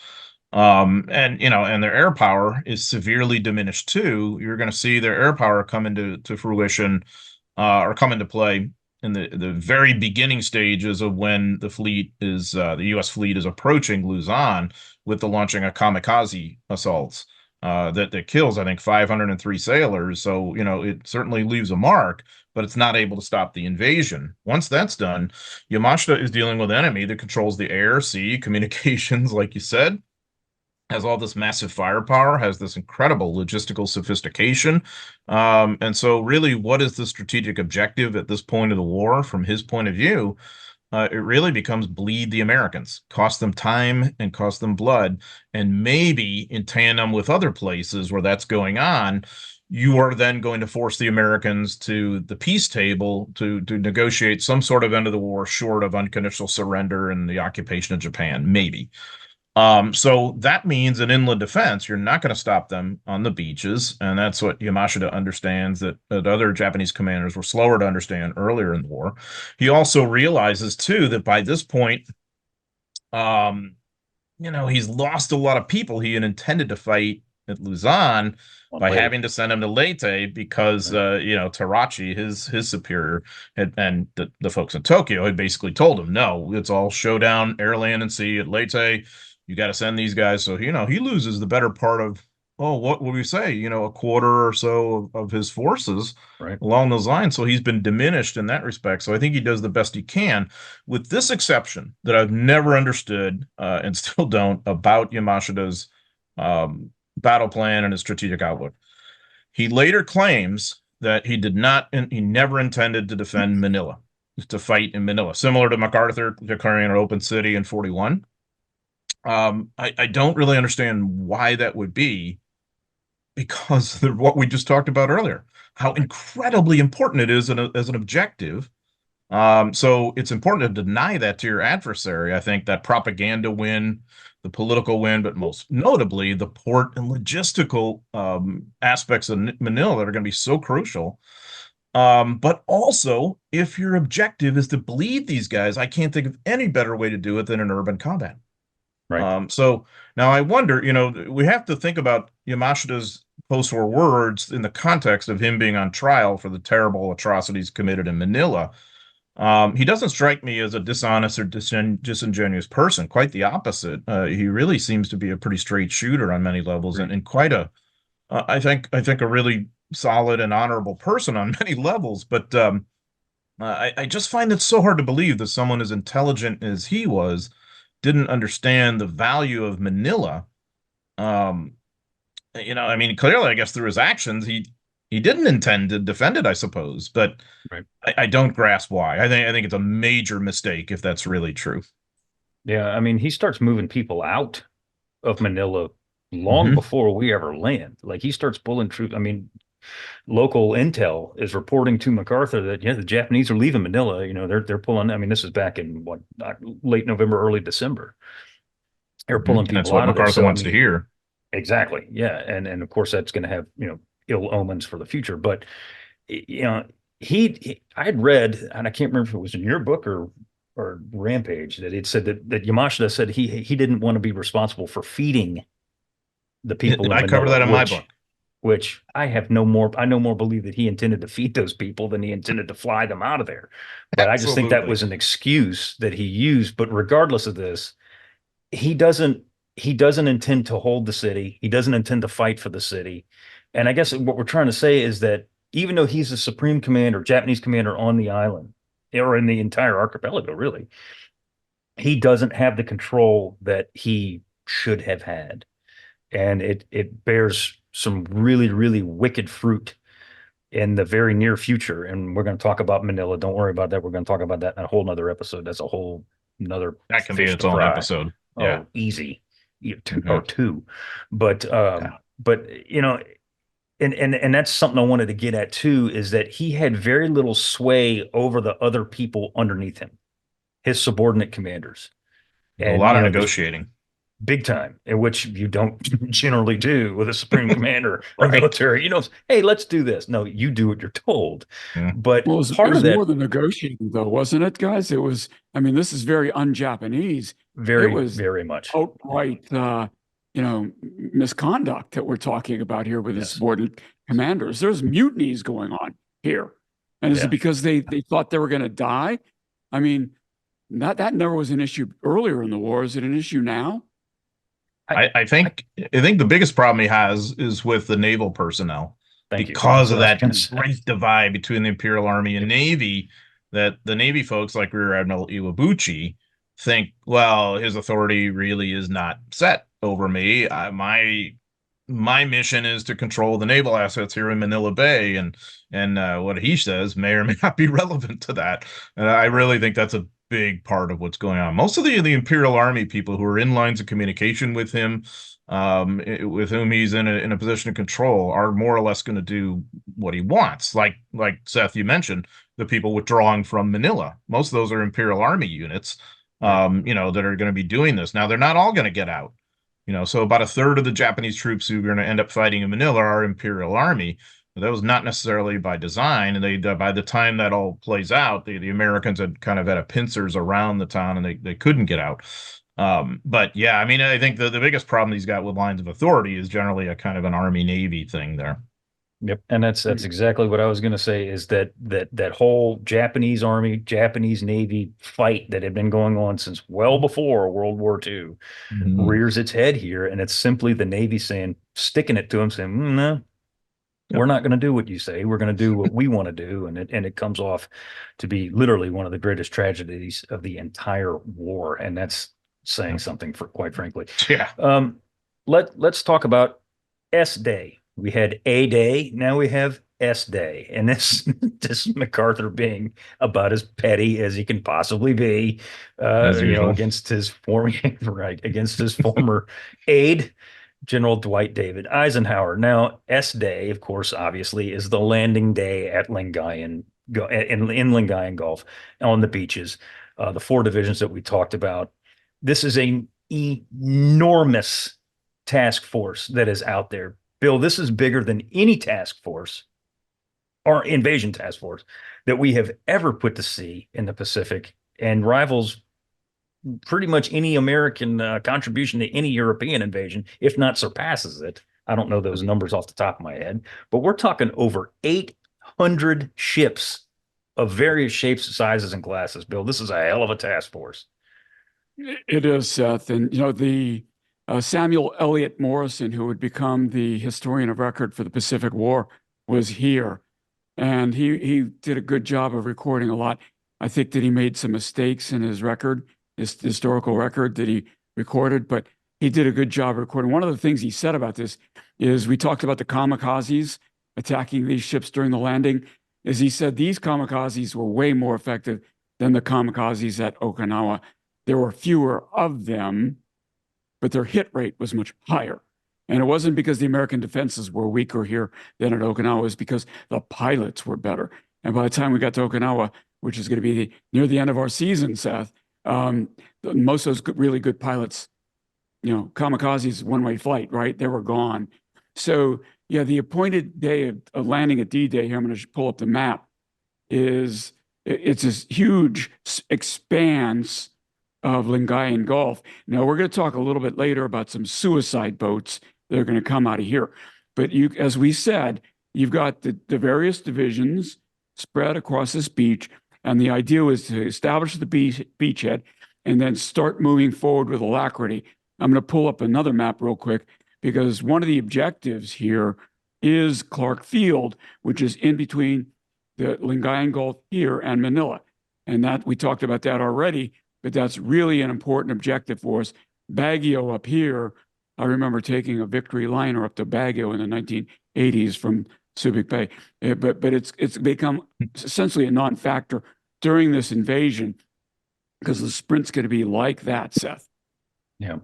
And their air power is severely diminished too. You're going to see their air power come into fruition or come into play in the very beginning stages of when the U.S. fleet is approaching Luzon with the launching of kamikaze assaults that kills, I think, 503 sailors. So, it certainly leaves a mark, but it's not able to stop the invasion. Once that's done, Yamashita is dealing with an enemy that controls the air, sea, communications, like you said, has all this massive firepower, has this incredible logistical sophistication. And so really, what is the strategic objective at this point of the war from his point of view? it really becomes bleed the Americans, cost them time and cost them blood. And maybe in tandem with other places where that's going on, you are then going to force the Americans to the peace table to negotiate some sort of end of the war short of unconditional surrender and the occupation of Japan, maybe. So that means an inland defense. You're not going to stop them on the beaches, and that's what Yamashita understands that other Japanese commanders were slower to understand earlier in the war. He also realizes too that by this point, um, he's lost a lot of people he had intended to fight at Luzon by having to send him to Leyte because Tarachi, his superior, and the folks in Tokyo had basically told him, no, it's all showdown, air, land, and sea at Leyte. You got to send these guys. So, he loses the better part of, what would we say? A quarter or so of his forces along those lines. So he's been diminished in that respect. So I think he does the best he can, with this exception that I've never understood and still don't about Yamashita's battle plan and his strategic outlook. He later claims that he never intended to defend Manila, to fight in Manila, similar to MacArthur declaring an open city in 41. I don't really understand why that would be, because of what we just talked about earlier, how incredibly important it is as an objective. So it's important to deny that to your adversary. I think that propaganda win, the political win, but most notably the port and logistical aspects of Manila that are going to be so crucial. But also, if your objective is to bleed these guys, I can't think of any better way to do it than an urban combat. Right. So now I wonder, we have to think about Yamashita's post-war words in the context of him being on trial for the terrible atrocities committed in Manila. He doesn't strike me as a dishonest or disingenuous person. Quite the opposite. He really seems to be a pretty straight shooter on many levels, and quite I think a really solid and honorable person on many levels. But I just find it so hard to believe that someone as intelligent as he was didn't understand the value of Manila. Clearly, I guess through his actions, he didn't intend to defend it, I suppose, but I don't grasp why. I think it's a major mistake if that's really true. Yeah, he starts moving people out of Manila long before we ever land. Like, he starts pulling troops. Local intel is reporting to MacArthur that the Japanese are leaving Manila. They're pulling. This is back in late November, early December. They're pulling people that's what out of there. MacArthur wants to hear. Exactly. Yeah, and of course that's going to have ill omens for the future. But I had read, and I can't remember if it was in your book or Rampage, that it said that Yamashita said he didn't want to be responsible for feeding the people. I cover that in my book. Which I no more believe that he intended to feed those people than he intended to fly them out of there. But I just think that was an excuse that he used. But regardless of this, he doesn't intend to hold the city. He doesn't intend to fight for the city. And I guess what we're trying to say is that even though he's the supreme commander, Japanese commander on the island, or in the entire archipelago, really, he doesn't have the control that he should have had. And it bears some really, really wicked fruit in the very near future. And we're going to talk about Manila. Don't worry about that. We're going to talk about that in a whole nother episode. That's a whole nother. That can be its own episode. Yeah. Easy. Or two. But and that's something I wanted to get at too, is that he had very little sway over the other people underneath him, his subordinate commanders. And, a lot of negotiating. Big time, in which you don't generally do with a supreme commander or military. Hey, let's do this. No, you do what you're told. Yeah. But it was more than negotiating, though, wasn't it, guys? It was. This is very un-Japanese. Very much outright, misconduct that we're talking about here with his subordinate commanders. There's mutinies going on here, and is it because they thought they were going to die? That never was an issue earlier in the war. Is it an issue now? I think the biggest problem he has is with the naval personnel because of that great divide between the Imperial Army and Navy, that the Navy folks like Rear Admiral Iwabuchi think, well, his authority really is not set over me. My mission is to control the naval assets here in Manila Bay, and what he says may or may not be relevant to that. And I really think that's a big part of what's going on. Most of the Imperial Army people who are in lines of communication with him, with whom he's in a position of control, are more or less going to do what he wants. Like Seth, you mentioned, the people withdrawing from Manila. Most of those are Imperial Army units, you know, that are going to be doing this. Now, they're not all going to get out. You know, so about a third of the Japanese troops who are going to end up fighting in Manila are Imperial Army. But that was not necessarily by design, and they by the time that all plays out, the Americans had kind of had a pincers around the town, and they couldn't get out. But yeah, I mean, I think the biggest problem he's got with lines of authority is generally a kind of an Army Navy thing there. Yep, and that's exactly what I was going to say. Is that whole Japanese Army, Japanese Navy fight that had been going on since well before World War II rears its head here, and it's simply the Navy saying, sticking it to them, saying, "No, we're not going to do what you say. We're going to do what we want to do," and it comes off to be literally one of the greatest tragedies of the entire war, and that's saying something, for quite frankly. Yeah. Let's talk about S Day. We had A Day, now we have S Day, and this MacArthur being about as petty as he can possibly be, you know, against his former against his former aide, General Dwight David Eisenhower. Now, S Day, of course, obviously, is the landing day at Lingayen, in Lingayen Gulf on the beaches. The 4 divisions that we talked about. This is an enormous task force that is out there. Bill, this is bigger than any task force or invasion task force that we have ever put to sea in the Pacific, and rivals pretty much any American contribution to any European invasion, if not surpasses it. I don't know those numbers off the top of my head, but we're talking over 800 ships of various shapes, sizes, and classes. Bill, this is a hell of a task force. It is, Seth. And, you know, the Samuel Eliot Morrison, who would become the historian of record for the Pacific War, was here. And he did a good job of recording a lot. I think that he made some mistakes in his record, his historical record that he recorded, but he did a good job recording. One of the things he said about this is, we talked about the kamikazes attacking these ships during the landing, is he said these kamikazes were way more effective than the kamikazes at Okinawa. There were fewer of them, but their hit rate was much higher. And it wasn't because the American defenses were weaker here than at Okinawa, it was because the pilots were better. And by the time we got to Okinawa, which is going to be near the end of our season, Seth, most of those really good pilots, you know, kamikazes, one-way flight, right? They were gone. So yeah, the appointed day of landing at D-Day here, I'm going to pull up the map, it's this huge expanse of Lingayen Gulf. Now, we're going to talk a little bit later about some suicide boats that are going to come out of here. But you, as we said, you've got the various divisions spread across this beach, and the idea is to establish the beachhead and then start moving forward with alacrity. I'm going to pull up another map real quick, because one of the objectives here is Clark Field, which is in between the Lingayen Gulf here and Manila. And that, we talked about that already, but that's really an important objective for us. Baguio up here, I remember taking a Victory liner up to Baguio in the 1980s from Subic Bay, but it's become essentially a non-factor during this invasion, because the sprint's going to be like that, Seth. Yeah.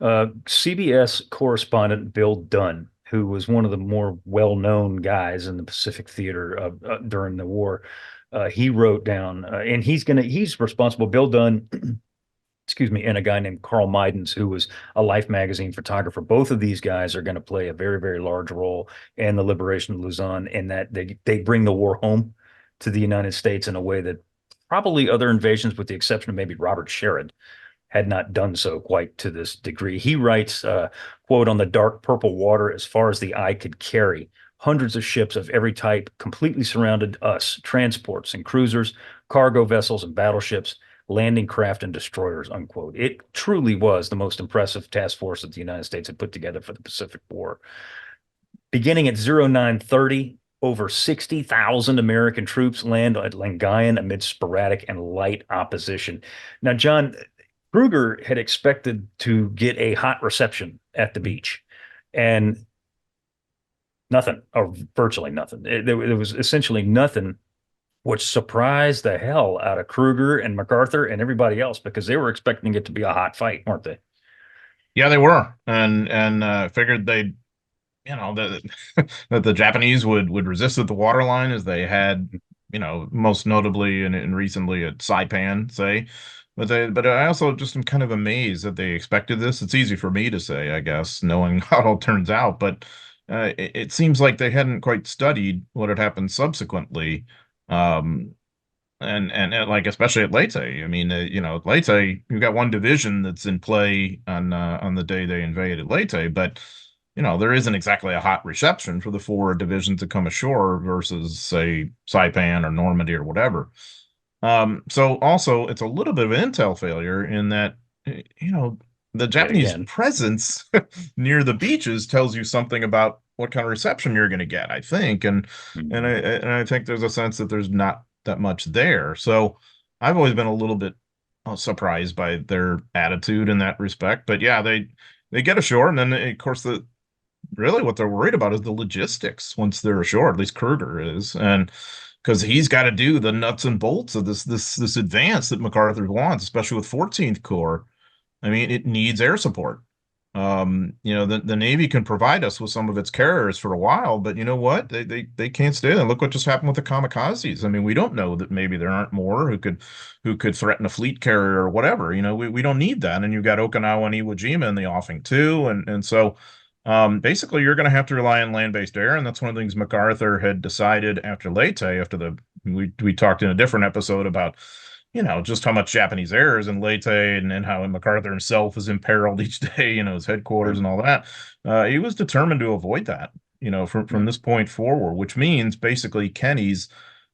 CBS correspondent Bill Dunn, who was one of the more well-known guys in the Pacific theater during the war, he wrote down, and he's responsible, Bill Dunn, excuse me, and a guy named Carl Meidens, who was a Life magazine photographer. Both of these guys are going to play a very, very large role in the liberation of Luzon, in that they bring the war home to the United States in a way that probably other invasions, with the exception of maybe Robert Sherrod, had not done so quite to this degree. He writes, quote, "On the dark purple water as far as the eye could carry, hundreds of ships of every type completely surrounded us, transports and cruisers, cargo vessels and battleships, landing craft and destroyers," unquote. It truly was the most impressive task force that the United States had put together for the Pacific War. Beginning at 0930, over 60,000 American troops land at Lingayen amid sporadic and light opposition. Now, John, Kruger had expected to get a hot reception at the beach, and nothing, or virtually nothing. There was essentially nothing which surprised the hell out of Kruger and MacArthur and everybody else because they were expecting it to be a hot fight, weren't they? Yeah, they were, and figured they'd, that that the Japanese would resist at the waterline as they had, most notably and recently at Saipan, say. But I also just am kind of amazed that they expected this. It's easy for me to say, I guess, knowing how it all turns out, but it seems like they hadn't quite studied what had happened subsequently. Um, and like especially at Leyte, I mean, at Leyte, you've got one division that's in play on the day they invaded Leyte, but there isn't exactly a hot reception for the four divisions to come ashore versus say Saipan or Normandy or whatever. So also it's a little bit of an intel failure in that the Yet Japanese again. presence near the beaches tells you something about what kind of reception you're going to get, I think, and I think there's a sense that there's not that much there. So I've always been a little bit surprised by their attitude in that respect. But yeah, they get ashore, and then of course really what they're worried about is the logistics once they're ashore. At least Kruger is, and because he's got to do the nuts and bolts of this advance that MacArthur wants, especially with 14th Corps. I mean, it needs air support. The Navy can provide us with some of its carriers for a while, but you know what? They can't stay there. Look what just happened with the kamikazes. I mean, we don't know that maybe there aren't more who could threaten a fleet carrier or whatever. We don't need that. And you've got Okinawa and Iwo Jima in the offing too. And so basically you're going to have to rely on land-based air, and that's one of the things MacArthur had decided after Leyte, we talked in a different episode about just how much Japanese air is in Leyte and how MacArthur himself is imperiled each day, his headquarters and all that. He was determined to avoid that, from this point forward, which means basically Kenny's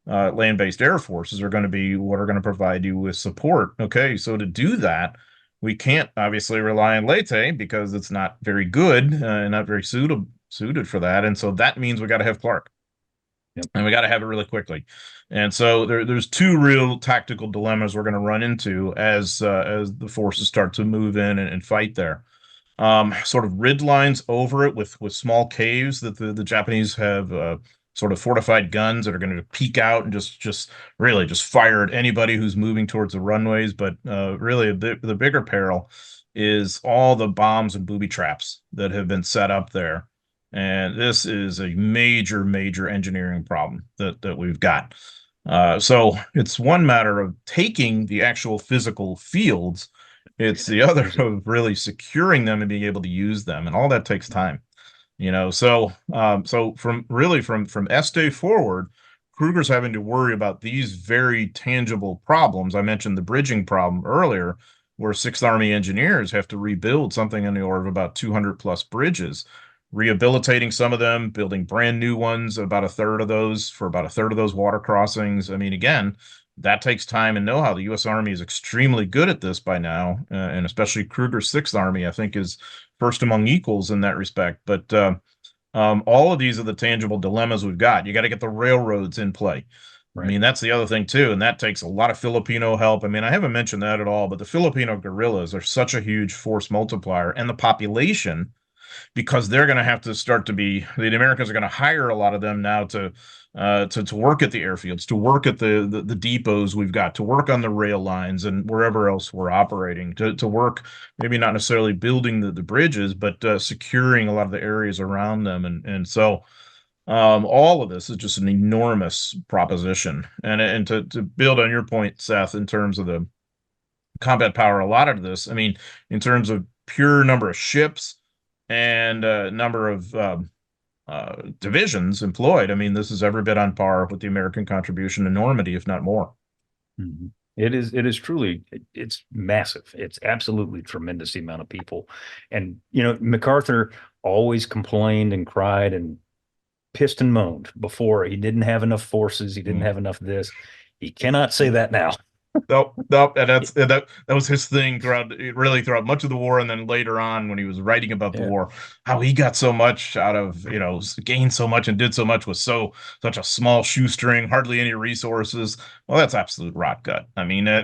land-based air forces are going to be what are going to provide you with support. Okay, so to do that, we can't obviously rely on Leyte because it's not very good and not very suited for that. And so that means we got to have Clark. Yep. And we got to have it really quickly. And so there's two real tactical dilemmas we're going to run into as the forces start to move in and fight there. Sort of rid lines over it with small caves that the Japanese have sort of fortified guns that are going to peek out and just really just fire at anybody who's moving towards the runways. But really the bigger peril is all the bombs and booby traps that have been set up there. And this is a major, major engineering problem that we've got. So it's one matter of taking the actual physical fields. It's the other of really securing them and being able to use them. And all that takes time. So from Este forward, Kruger's having to worry about these very tangible problems. I mentioned the bridging problem earlier, where 6th Army engineers have to rebuild something in the order of about 200 plus bridges, rehabilitating some of them, building brand new ones, about a third of those for about a third of those water crossings. I mean, again, that takes time and know-how. The U.S. Army is extremely good at this by now, and especially Kruger's 6th Army, I think, is first among equals in that respect. But all of these are the tangible dilemmas we've got. You got to get the railroads in play. Right. I mean, that's the other thing, too, and that takes a lot of Filipino help. I mean, I haven't mentioned that at all, but the Filipino guerrillas are such a huge force multiplier, and the population, because they're going to have to start to be, the Americans are going to hire a lot of them now to work at the airfields, to work at the depots we've got, to work on the rail lines and wherever else we're operating, to work, maybe not necessarily building the bridges, but securing a lot of the areas around them. And so all of this is just an enormous proposition. And to build on your point, Seth, in terms of the combat power allotted to this, I mean, in terms of pure number of ships and number of divisions employed, I mean, this is every bit on par with the American contribution in Normandy, if not more. Mm-hmm. It is truly, it's massive. It's absolutely tremendous, the amount of people. And, MacArthur always complained and cried and pissed and moaned before. He didn't have enough forces. He didn't have enough of this. He cannot say that now. Nope, that was his thing throughout much of the war, and then later on when he was writing about the Yeah. war, how he got so much out of, gained so much and did so much with such a small shoestring, hardly any resources. Well, that's absolute rot gut. I mean, I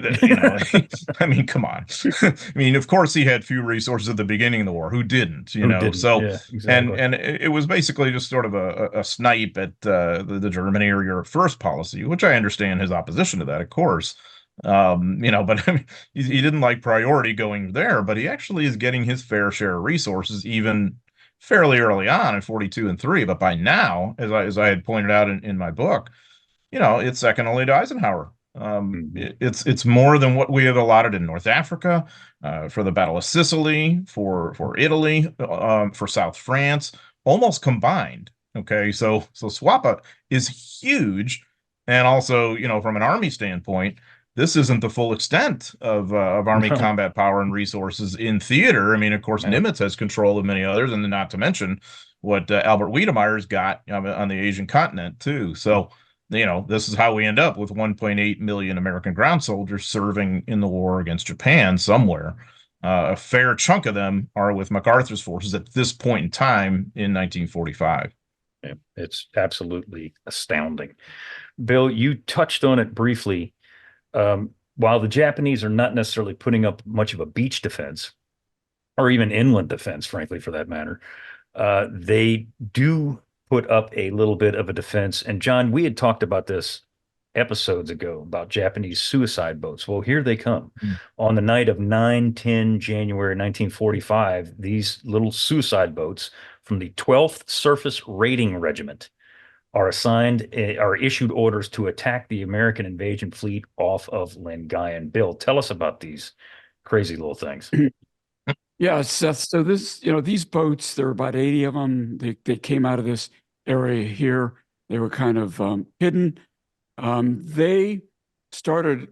mean, come on. I mean, of course he had few resources at the beginning of the war. Who didn't? Who didn't? So Yeah, and exactly. and it was basically just sort of a snipe at the Germany or Europe first policy, which I understand his opposition to that, of course. But I mean, he didn't like priority going there, but he actually is getting his fair share of resources even fairly early on in 42 and 3. But by now, as I had pointed out in my book, it's second only to Eisenhower. Mhm. It's more than what we had allotted in North Africa, for the Battle of Sicily, for Italy, for South France, almost combined. Okay, so SWAPA is huge, and also, from an army standpoint, this isn't the full extent of Army No. combat power and resources in theater. I mean, of course, Yeah. Nimitz has control of many others, and not to mention what Albert Wiedemeyer's got on the Asian continent too. So, this is how we end up with 1.8 million American ground soldiers serving in the war against Japan somewhere. A fair chunk of them are with MacArthur's forces at this point in time in 1945. Yeah. It's absolutely astounding. Bill, you touched on it briefly. While the Japanese are not necessarily putting up much of a beach defense or even inland defense, frankly, for that matter, they do put up a little bit of a defense. And John, we had talked about this episodes ago about Japanese suicide boats. Well, here they come. Mm. On the night of 9/10 January 1945, these little suicide boats from the 12th Surface Raiding Regiment are issued orders to attack the American invasion fleet off of Lingayen. Bill, tell us about these crazy little things. Yeah, Seth. So these boats, there were about 80 of them. They came out of this area here. They were kind of hidden. They started,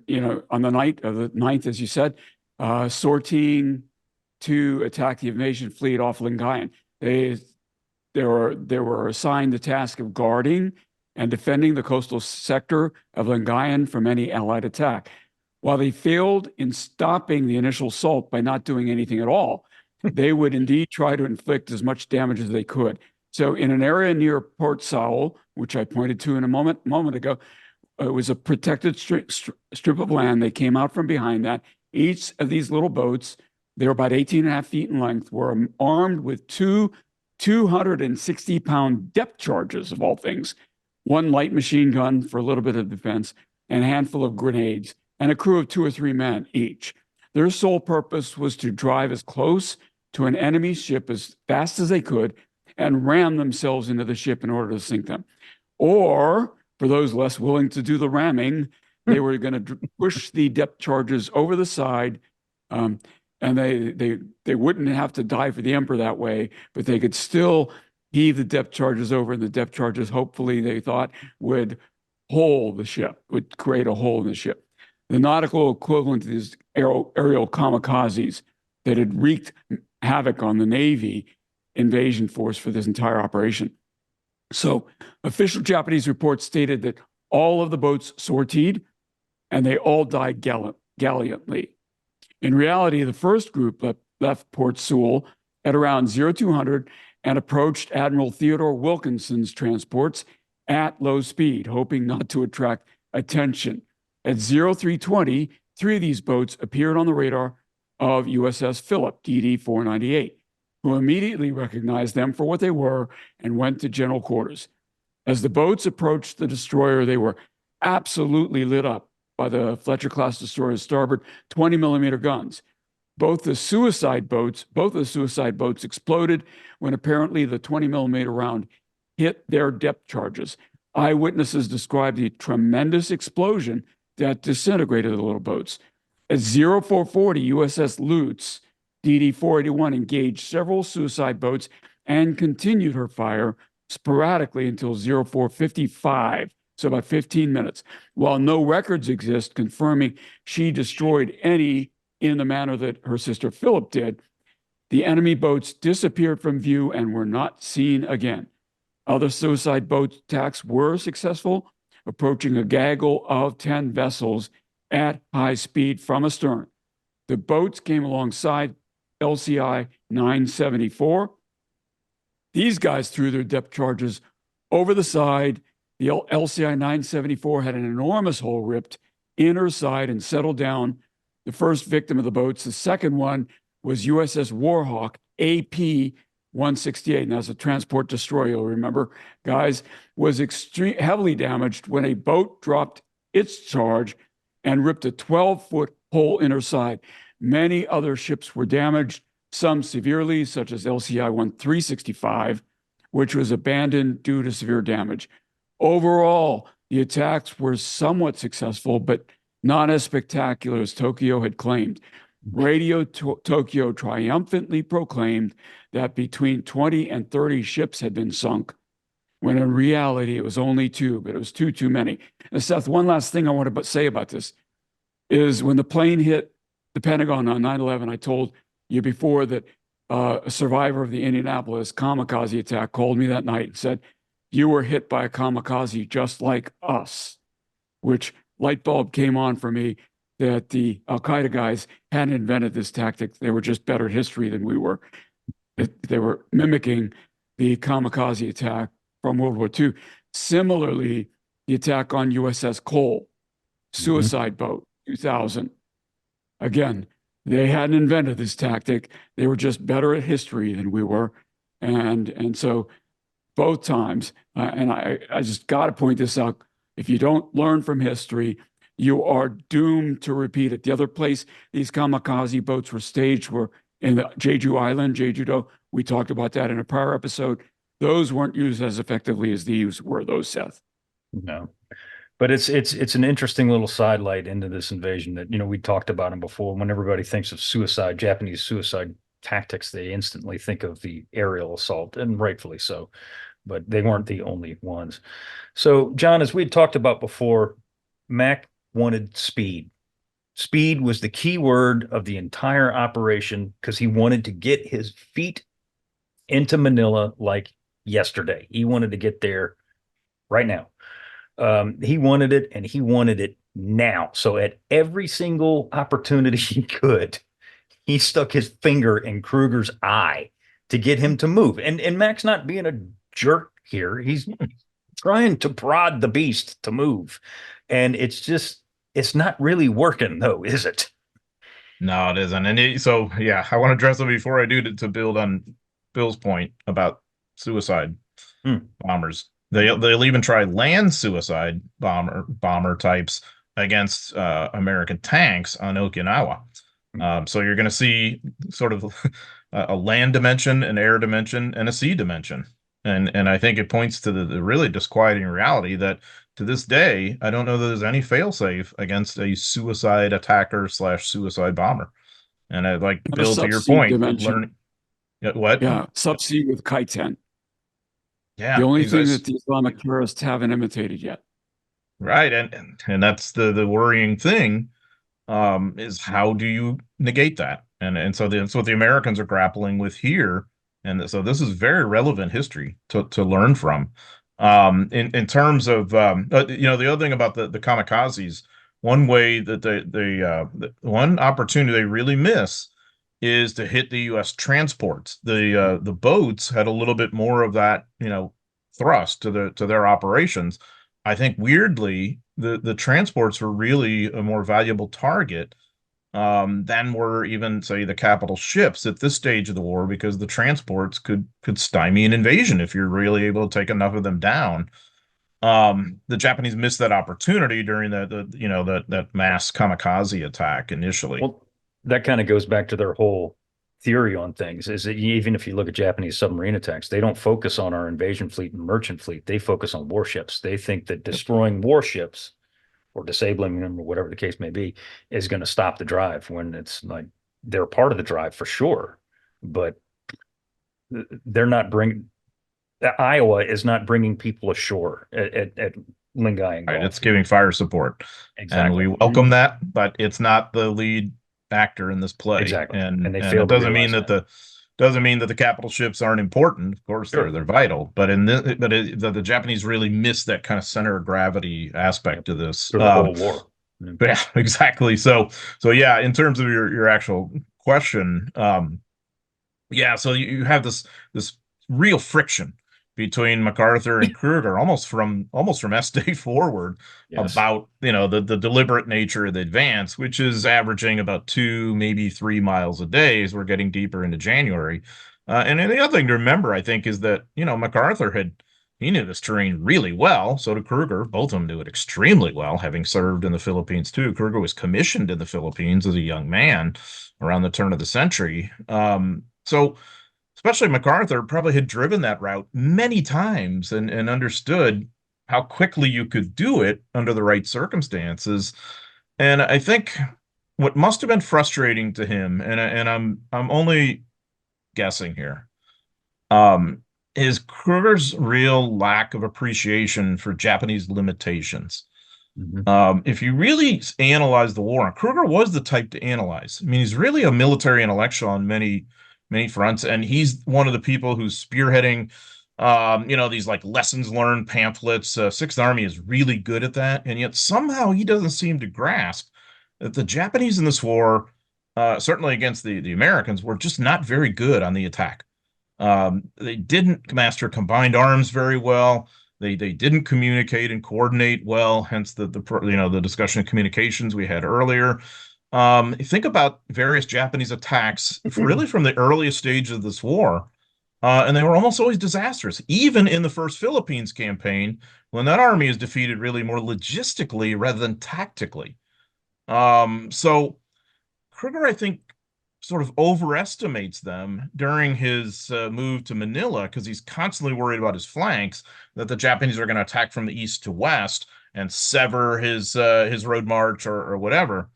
on the night of the 9th, as you said, sortying to attack the invasion fleet off Lingayen. They were assigned the task of guarding and defending the coastal sector of Lingayen from any Allied attack. While they failed in stopping the initial assault by not doing anything at all, they would indeed try to inflict as much damage as they could. So in an area near Port Saul, which I pointed to in a moment ago, it was a protected strip of land. They came out from behind that. Each of these little boats, they were about 18 and a half feet in length, were armed with two 260-pound depth charges, of all things, one light machine gun for a little bit of defense, and a handful of grenades, and a crew of 2 or 3 men each. Their sole purpose was to drive as close to an enemy ship as fast as they could and ram themselves into the ship in order to sink them. Or, for those less willing to do the ramming, they were going to push the depth charges over the side, and they wouldn't have to die for the Emperor that way, but they could still heave the depth charges over, and the depth charges, hopefully, they thought, would hole the ship, would create a hole in the ship. The nautical equivalent to these aerial kamikazes that had wreaked havoc on the Navy invasion force for this entire operation. So official Japanese reports stated that all of the boats sortied and they all died gallantly. In reality, the first group left Port Sewell at around 0200 and approached Admiral Theodore Wilkinson's transports at low speed, hoping not to attract attention. At 0320, 3 of these boats appeared on the radar of USS Philip, DD 498, who immediately recognized them for what they were and went to general quarters. As the boats approached the destroyer, they were absolutely lit up by the Fletcher-class destroyer's starboard 20-millimeter guns. Both of the suicide boats exploded when apparently the 20-millimeter round hit their depth charges. Eyewitnesses described the tremendous explosion that disintegrated the little boats. At 0440, USS Lutz, DD 481, engaged several suicide boats and continued her fire sporadically until 0455, so about 15 minutes. While no records exist confirming she destroyed any in the manner that her sister Philip did, the enemy boats disappeared from view and were not seen again. Other suicide boat attacks were successful, approaching a gaggle of 10 vessels at high speed from astern. The boats came alongside LCI 974. These guys threw their depth charges over the side. The LCI 974 had an enormous hole ripped in her side and settled down. The first victim of the boats. The second one was USS Warhawk AP 168. And that's a transport destroyer, remember, guys, was heavily damaged when a boat dropped its charge and ripped a 12-foot hole in her side. Many other ships were damaged, some severely, such as LCI 1365, which was abandoned due to severe damage. Overall, the attacks were somewhat successful, but not as spectacular as Tokyo had claimed. Radio Tokyo triumphantly proclaimed that between 20 and 30 ships had been sunk, when in reality it was only 2, but it was too many. And Seth, one last thing I want to say about this is when the plane hit the Pentagon on 9/11, I told you before that a survivor of the Indianapolis kamikaze attack called me that night and said, "You were hit by a kamikaze just like us," which light bulb came on for me that the Al-Qaeda guys hadn't invented this tactic. They were just better at history than we were. They were mimicking the kamikaze attack from World War II. Similarly, the attack on USS Cole, suicide boat, 2000. Again, they hadn't invented this tactic. They were just better at history than we were. And so both times, and I just got to point this out, if you don't learn from history, you are doomed to repeat it. The other place these kamikaze boats were staged were in the Jeju Island, Jeju-do. We talked about that in a prior episode. Those weren't used as effectively as these were, those, Seth. No. But it's an interesting little sidelight into this invasion that, we talked about them before. When everybody thinks of suicide, Japanese suicide tactics, they instantly think of the aerial assault, and rightfully so. But they weren't the only ones. So, John, as we had talked about before, Mac wanted speed. Speed was the key word of the entire operation because he wanted to get his feet into Manila like yesterday. He wanted to get there right now. He wanted it, and he wanted it now. So at every single opportunity he could, he stuck his finger in Kruger's eye to get him to move. And Mac's not being a jerk here. He's trying to prod the beast to move. And it's not really working, though, is it? No, it isn't. And I want to address it before I do to build on Bill's point about suicide bombers. They'll even try land suicide bomber types against American tanks on Okinawa. So you're going to see sort of a land dimension, an air dimension, and a sea dimension. And I think it points to the really disquieting reality that to this day, I don't know that there's any failsafe against a suicide attacker / suicide bomber. And I'd like Bill, to your point, learning what? Yeah, subsea with Kaiten. Yeah, the only thing that the Islamic terrorists haven't imitated yet. Right, and that's the worrying thing, is how do you negate that? And so that's what the Americans are grappling with here. And so this is very relevant history to learn from. In terms of the other thing about the kamikazes, one way that the one opportunity they really miss is to hit the U.S. transports. The boats had a little bit more of that, thrust to their operations. I think weirdly, the transports were really a more valuable target than were even, say, the capital ships at this stage of the war, because the transports could stymie an invasion if you're really able to take enough of them down. The Japanese missed that opportunity during that mass kamikaze attack initially. Well, that kind of goes back to their whole theory on things, is that even if you look at Japanese submarine attacks, they don't focus on our invasion fleet and merchant fleet. They focus on warships. They think that destroying warships or disabling them or whatever the case may be is going to stop the drive, when it's like they're part of the drive for sure, but they're not Iowa is not bringing people ashore at Lingai. Right, it's giving fire support. Exactly. And we welcome that, but it's not the lead actor in this play. Exactly. And they it doesn't mean that the capital ships aren't important. Of course, sure, they're vital. But the Japanese really miss that kind of center of gravity aspect of this. For the whole war. Yeah, exactly. So yeah, in terms of your actual question, yeah, so you have this real friction between MacArthur and Kruger almost from S Day forward Yes. about, the deliberate nature of the advance, which is averaging about 2, maybe 3 miles a day as we're getting deeper into January. And then the other thing to remember, I think, is that, MacArthur he knew this terrain really well. So did Kruger. Both of them knew it extremely well, having served in the Philippines too. Kruger was commissioned in the Philippines as a young man around the turn of the century. So especially MacArthur probably had driven that route many times and understood how quickly you could do it under the right circumstances. And I think what must have been frustrating to him, and I'm only guessing here, um, is Kruger's real lack of appreciation for Japanese limitations. Mhm. If you really analyze the war, and Kruger was the type to analyze. I mean, he's really a military intellectual on many fronts, and he's one of the people who's spearheading, these like lessons learned pamphlets. Sixth Army is really good at that, and yet somehow he doesn't seem to grasp that the Japanese in this war, certainly against the Americans, were just not very good on the attack. They didn't master combined arms very well. They didn't communicate and coordinate well, hence the discussion of communications we had earlier. Think about various Japanese attacks, really from the earliest stage of this war, and they were almost always disastrous. Even in the first Philippines campaign, when that army is defeated really more logistically rather than tactically. So Kruger, I think, sort of overestimates them during his move to Manila because he's constantly worried about his flanks, that the Japanese are going to attack from the east to west and sever his road march or whatever.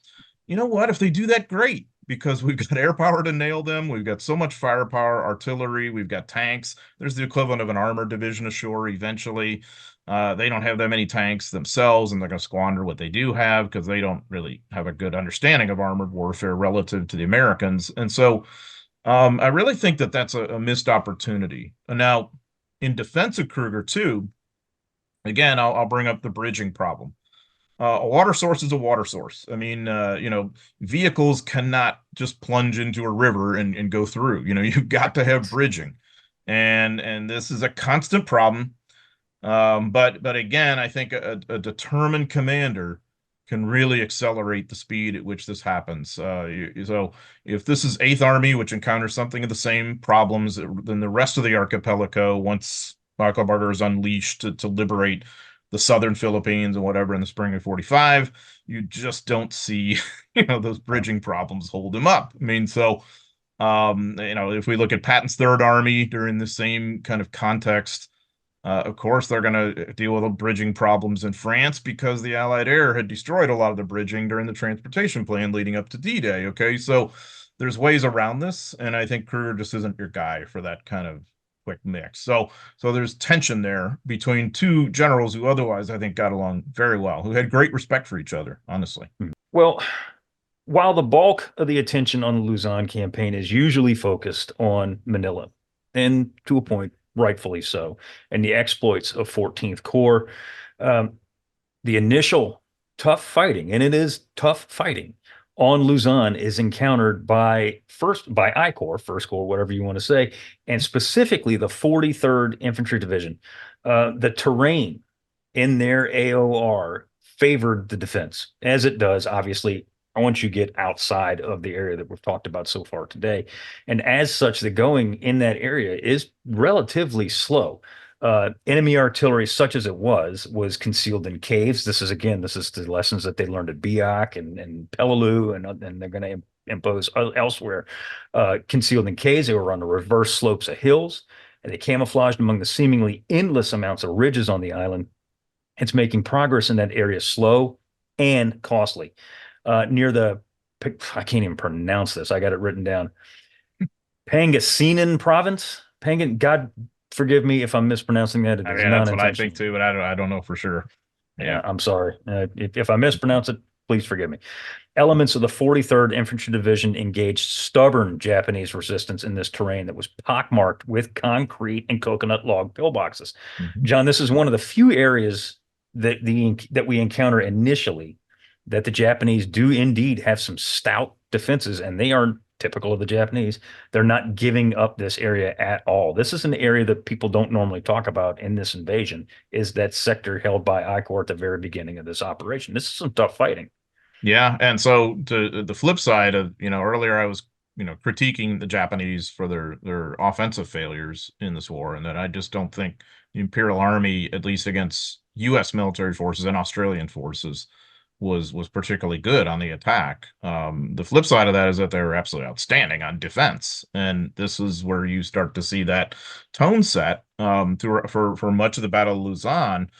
You know what? If they do that, great, because we've got air power to nail them. We've got so much firepower, artillery. We've got tanks. There's the equivalent of an armored division ashore eventually. They don't have that many tanks themselves, and they're going to squander what they do have because they don't really have a good understanding of armored warfare relative to the Americans. And so I really think that that's a missed opportunity. And now, in defense of Kruger, too, again, I'll bring up the bridging problem. A water source is a water source. I mean, vehicles cannot just plunge into a river and go through. You've got to have bridging, and this is a constant problem. But again, I think a determined commander can really accelerate the speed at which this happens. So if this is Eighth Army, which encounters something of the same problems than the rest of the archipelago, once Eichelberger is unleashed to liberate the southern Philippines and whatever in the spring of 45, you just don't see, those bridging problems hold him up. I mean, so, if we look at Patton's Third Army during the same kind of context, of course, they're going to deal with the bridging problems in France because the Allied air had destroyed a lot of the bridging during the transportation plan leading up to D-Day. Okay, so there's ways around this, and I think Kruger just isn't your guy for that kind of quick mix. So there's tension there between two generals who otherwise I think got along very well, who had great respect for each other, honestly. Well, while the bulk of the attention on the Luzon campaign is usually focused on Manila, and to a point, rightfully so, and the exploits of 14th Corps, the initial tough fighting, and it is tough fighting on Luzon, is encountered by I Corps, First Corps, whatever you want to say, and specifically the 43rd Infantry Division. The terrain in their AOR favored the defense, as it does, obviously, once you get outside of the area that we've talked about so far today. And as such, the going in that area is relatively slow. Enemy artillery, such as it was concealed in caves. This is the lessons that they learned at Biak and Peleliu, and they're going to impose elsewhere. Concealed in caves, they were on the reverse slopes of hills, and they camouflaged among the seemingly endless amounts of ridges on the island. It's making progress in that area slow and costly. Near I can't even pronounce this. I got it written down. Pangasinan province. God forgive me if I'm mispronouncing that. It is That's what I non-intentional. think too, but I don't know for sure. Yeah, I'm sorry. If I mispronounce it, please forgive me. Elements of the 43rd Infantry Division engaged stubborn Japanese resistance in this terrain that was pockmarked with concrete and coconut log pillboxes. Mhm. John, this is one of the few areas that we encounter initially that the Japanese do indeed have some stout defenses, and they are typical of the Japanese. They're not giving up this area at all. This is an area that people don't normally talk about in this invasion, is that sector held by I Corps at the very beginning of this operation. This is some tough fighting. Yeah, and so to the flip side of, earlier I was, critiquing the Japanese for their offensive failures in this war, and that I just don't think the Imperial Army, at least against U.S. military forces and Australian forces, was particularly good on the attack. The flip side of that is that they were absolutely outstanding on defense, and this is where you start to see that tone set for much of the Battle of Luzon.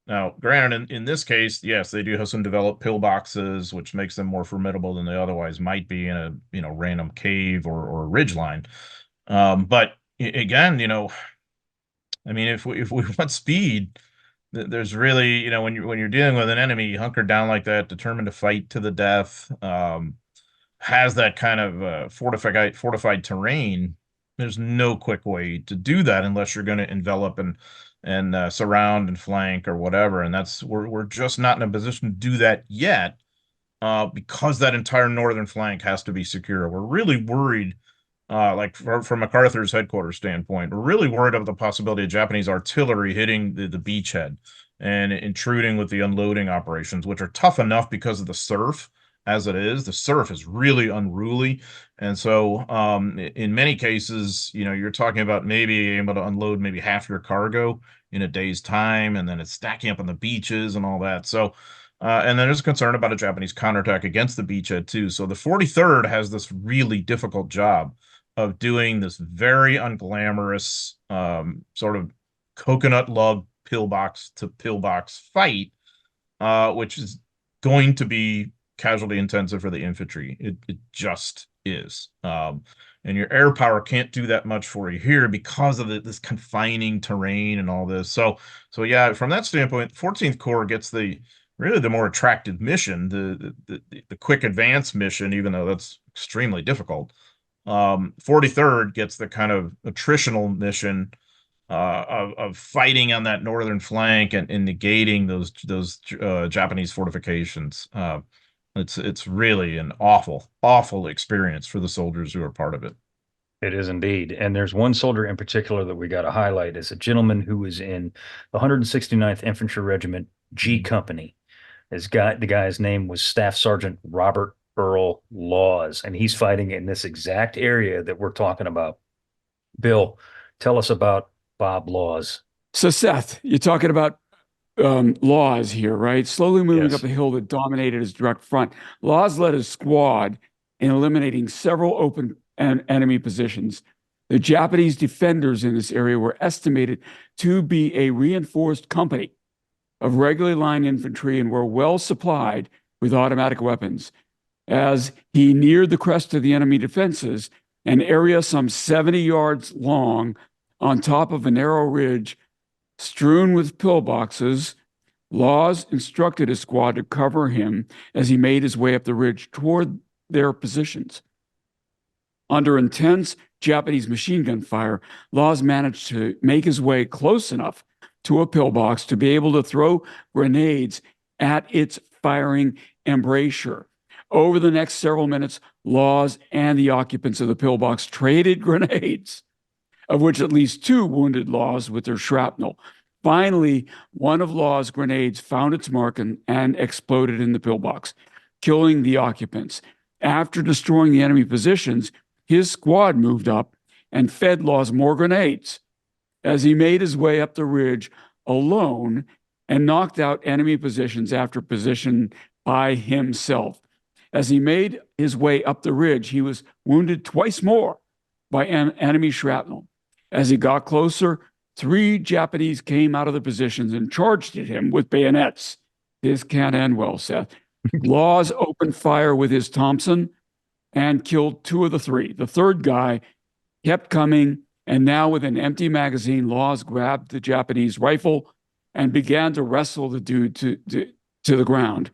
Now, granted, in this case, yes, they do have some developed pillboxes, which makes them more formidable than they otherwise might be in a random cave or ridge line. But again, I mean, if we want speed, there's really, when you're dealing with an enemy hunkered down like that, determined to fight to the death, has that kind of fortified terrain. There's no quick way to do that unless you're going to envelop and surround and flank or whatever. And we're just not in a position to do that yet, because that entire northern flank has to be secure. We're really worried, like from MacArthur's headquarters standpoint, we're really worried about the possibility of Japanese artillery hitting the beachhead and intruding with the unloading operations, which are tough enough because of the surf. As it is, the surf is really unruly. And so in many cases, you're talking about maybe able to unload maybe half your cargo in a day's time, and then it's stacking up on the beaches and all that. So, and then there's concern about a Japanese counterattack against the beachhead too. So the 43rd has this really difficult job of doing this very unglamorous sort of coconut lug pillbox to pillbox fight, which is going to be casualty intensive for the infantry. It just is. And your air power can't do that much for you here because of this confining terrain and all this. So yeah, from that standpoint, 14th Corps gets really the more attractive mission, the quick advance mission, even though that's extremely difficult. 43rd gets the kind of attritional mission of fighting on that northern flank and negating those Japanese fortifications. It's really an awful experience for the soldiers who are part of it. It is indeed. And there's one soldier in particular that we got to highlight. Is a gentleman who was in the 169th Infantry Regiment G Company. The guy's name was Staff Sergeant Robert Earl Laws, and he's fighting in this exact area that we're talking about. Bill, tell us about Bob Laws. So, Seth, you're talking about Laws here, right? Slowly moving up the hill that dominated his direct front. Laws led his squad in eliminating several open enemy positions. The Japanese defenders in this area were estimated to be a reinforced company of regularly lined infantry and were well supplied with automatic weapons. As he neared the crest of the enemy defenses, an area some 70 yards long on top of a narrow ridge strewn with pillboxes, Laws instructed his squad to cover him as he made his way up the ridge toward their positions. Under intense Japanese machine gun fire, Laws managed to make his way close enough to a pillbox to be able to throw grenades at its firing embrasure. Over the next several minutes, Laws and the occupants of the pillbox traded grenades, of which at least 2 wounded Laws with their shrapnel. Finally, one of Law's grenades found its mark and exploded in the pillbox, killing the occupants. After destroying the enemy positions, his squad moved up and fed Laws more grenades as he made his way up the ridge alone and knocked out enemy positions after position by himself. As he made his way up the ridge, he was wounded twice more by enemy shrapnel. As he got closer, 3 Japanese came out of their positions and charged at him with bayonets. This can't end well, Seth. Laws opened fire with his Thompson and killed 2 of the 3. The third guy kept coming, and now with an empty magazine, Laws grabbed the Japanese rifle and began to wrestle the dude to the ground.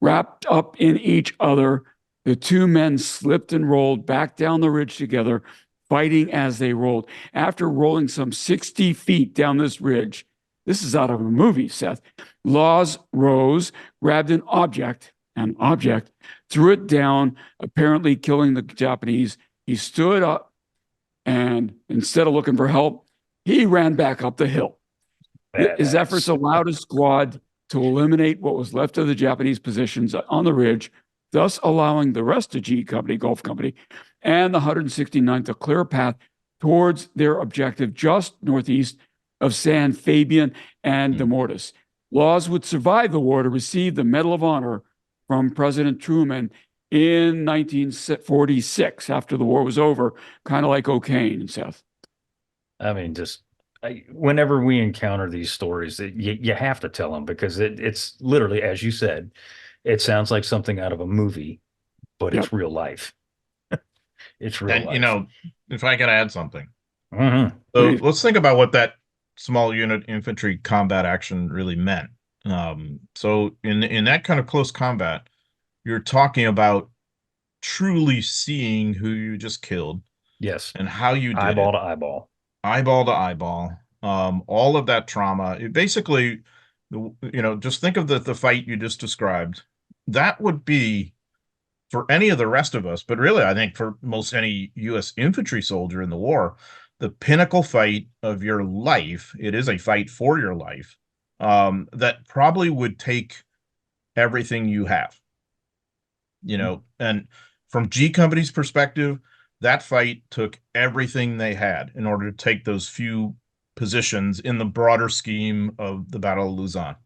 Wrapped up in each other, the 2 men slipped and rolled back down the ridge together, fighting as they rolled. After rolling some 60 feet down this ridge, this is out of a movie, Seth, Laws rose, grabbed an object, an object, threw it down, apparently killing the Japanese. He stood up, and instead of looking for help, he ran back up the hill. His efforts Badass. allowed his squad to eliminate what was left of the Japanese positions on the ridge, thus allowing the rest of G Company, Gulf Company, and the 169th to clear a path towards their objective just northeast of San Fabian and the Mortis. Laws would survive the war to receive the Medal of Honor from President Truman in 1946, after the war was over, kind of like O'Kane, Seth. I mean, whenever we encounter these stories, you have to tell them, because it's literally, as you said, it sounds like something out of a movie, but Yep. it's real life. It's real And, life. if I could add something. Mhm. So let's think about what that small unit infantry combat action really meant. So in that kind of close combat, you're talking about truly seeing who you just killed Yes. and how you did Eyeball it, to eyeball. eyeball to eyeball. All of that trauma. It basically, just think of the fight you just described. That would be, for any of the rest of us, but really, I think for most any U.S. infantry soldier in the war, the pinnacle fight of your life. It is a fight for your life, that probably would take everything you have. And from G Company's perspective, that fight took everything they had in order to take those few positions in the broader scheme of the Battle of Luzon.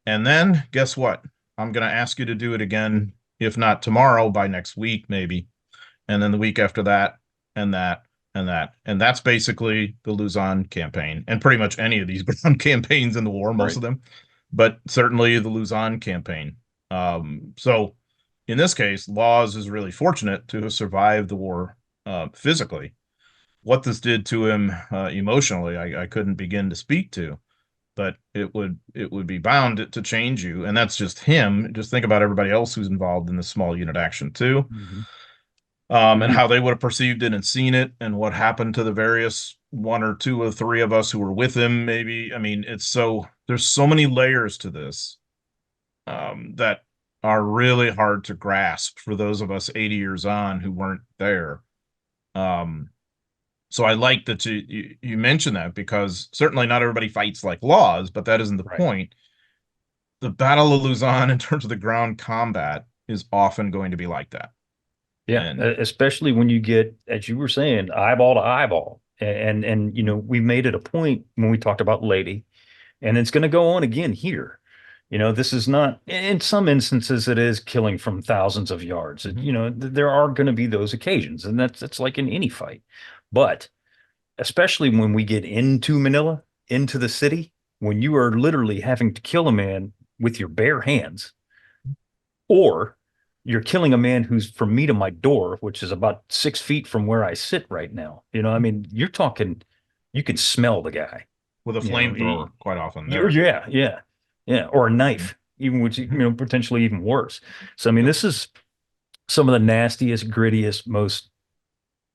And then guess what? I'm going to ask you to do it again, if not tomorrow, by next week, maybe. And then the week after that, and that, and that. And that's basically the Luzon campaign, and pretty much any of these ground campaigns in the war, most of them, but certainly the Luzon campaign. So in this case, Laws is really fortunate to have survived the war physically. What this did to him emotionally, I couldn't begin to speak to, but it would be bound to change you. And that's just him. Just think about everybody else who's involved in this small unit action too. And how they would have perceived it and seen it, and what happened to the various one or two or three of us who were with him, maybe. I mean, there's so many layers to this that are really hard to grasp for those of us 80 years on who weren't there. So I like that you mentioned that, because certainly not everybody fights like Laws, but that isn't the point. The Battle of Luzon, in terms of the ground combat, is often going to be like that. Yeah, especially when you get, as you were saying, eyeball to eyeball. And we made it a point when we talked about Lady, and it's going to go on again here. This is not, in some instances, it is killing from thousands of yards. There are going to be those occasions, and that's like in any fight. But especially when we get into Manila, into the city, when you are literally having to kill a man with your bare hands, or you're killing a man who's from me to my door, which is about 6 feet from where I sit right now. I mean, you're talking, you can smell the guy with a flamethrower quite often. Yeah. Or a knife, even, which, potentially even worse. So, I mean, this is some of the nastiest, grittiest, most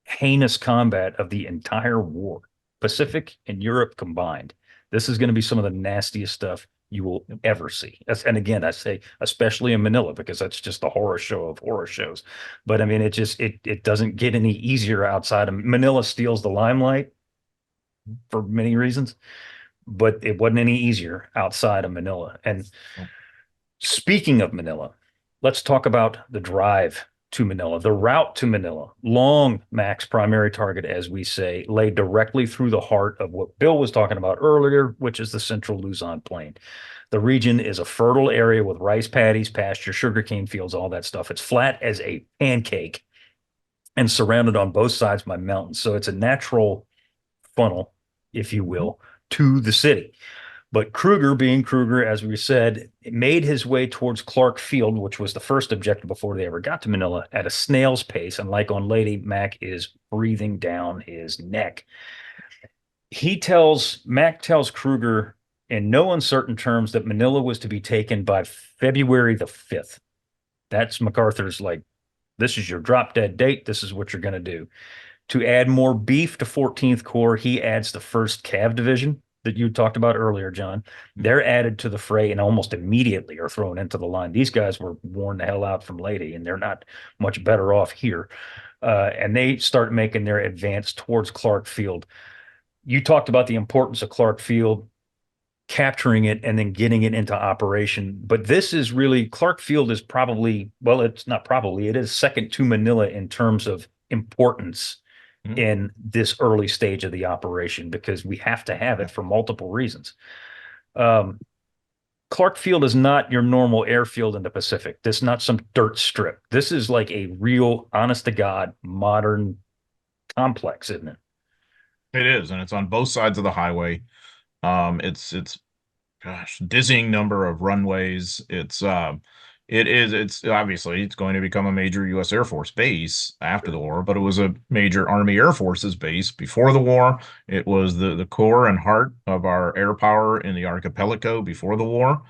heinous combat of the entire war, Pacific and Europe combined. This is going to be some of the nastiest stuff you will ever see. And again, I say especially in Manila, because that's just the horror show of horror shows. But I mean, it doesn't get any easier outside of Manila. Steals the limelight for many reasons, but it wasn't any easier outside of Manila. And speaking of Manila, let's talk about the drive to Manila, the route to Manila. Long Mac's primary target, as we say, lay directly through the heart of what Bill was talking about earlier, which is the central Luzon plain. The region is a fertile area with rice paddies, pasture, sugarcane fields, all that stuff. It's flat as a pancake and surrounded on both sides by mountains. So it's a natural funnel, if you will, to the city. But Kruger, being Kruger, as we said, made his way towards Clark Field, which was the first objective before they ever got to Manila, at a snail's pace. And like on Lady, Mac is breathing down his neck. Mac tells Kruger in no uncertain terms that Manila was to be taken by February the 5th. That's MacArthur's like, this is your drop dead date. This is what you're going to do. To add more beef to 14th Corps, he adds the 1st Cav Division, that you talked about earlier, John, they're added to the fray and almost immediately are thrown into the line. These guys were worn the hell out from Leyte, and they're not much better off here. And they start making their advance towards Clark Field. You talked about the importance of Clark Field, capturing it and then getting it into operation. But this is really, Clark Field is probably, well, it's not probably, it is second to Manila in terms of importance in this early stage of the operation, because we have to have it for multiple reasons. Clark Field is not your normal airfield in the Pacific. This is not some dirt strip. This is like a real, honest to God, modern complex, isn't it? It is, and it's on both sides of the highway. It's gosh, dizzying number of runways. It's obviously it's going to become a major U.S. Air Force base after the war, but it was a major Army Air Forces base before the war. It was the core and heart of our air power in the archipelago before the war.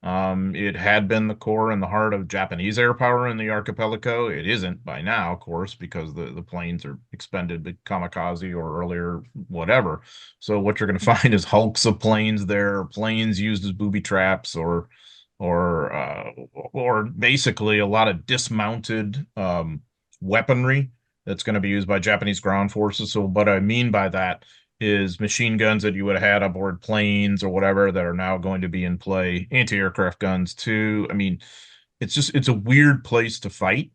It had been the core and the heart of Japanese air power in the archipelago. It isn't by now, of course, because the planes are expended by kamikaze or earlier, whatever. So what you're going to find is hulks of planes there, planes used as booby traps, or basically a lot of dismounted weaponry that's going to be used by Japanese ground forces. So what I mean by that is machine guns that you would have had aboard planes or whatever that are now going to be in play, anti-aircraft guns too. I mean, it's a weird place to fight.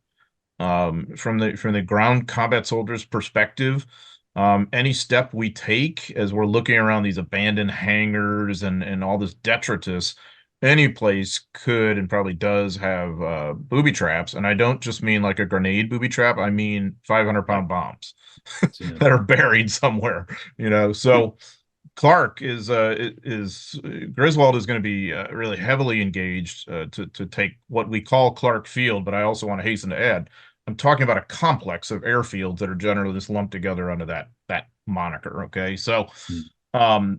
From the ground combat soldiers' perspective, any step we take as we're looking around these abandoned hangars and all this detritus, any place could and probably does have booby traps. And I don't just mean like a grenade booby trap. I mean 500-pound bombs that are buried somewhere, So Clark is Griswold is going to be really heavily engaged to take what we call Clark Field, but I also want to hasten to add, I'm talking about a complex of airfields that are generally just lumped together under that moniker. Okay, so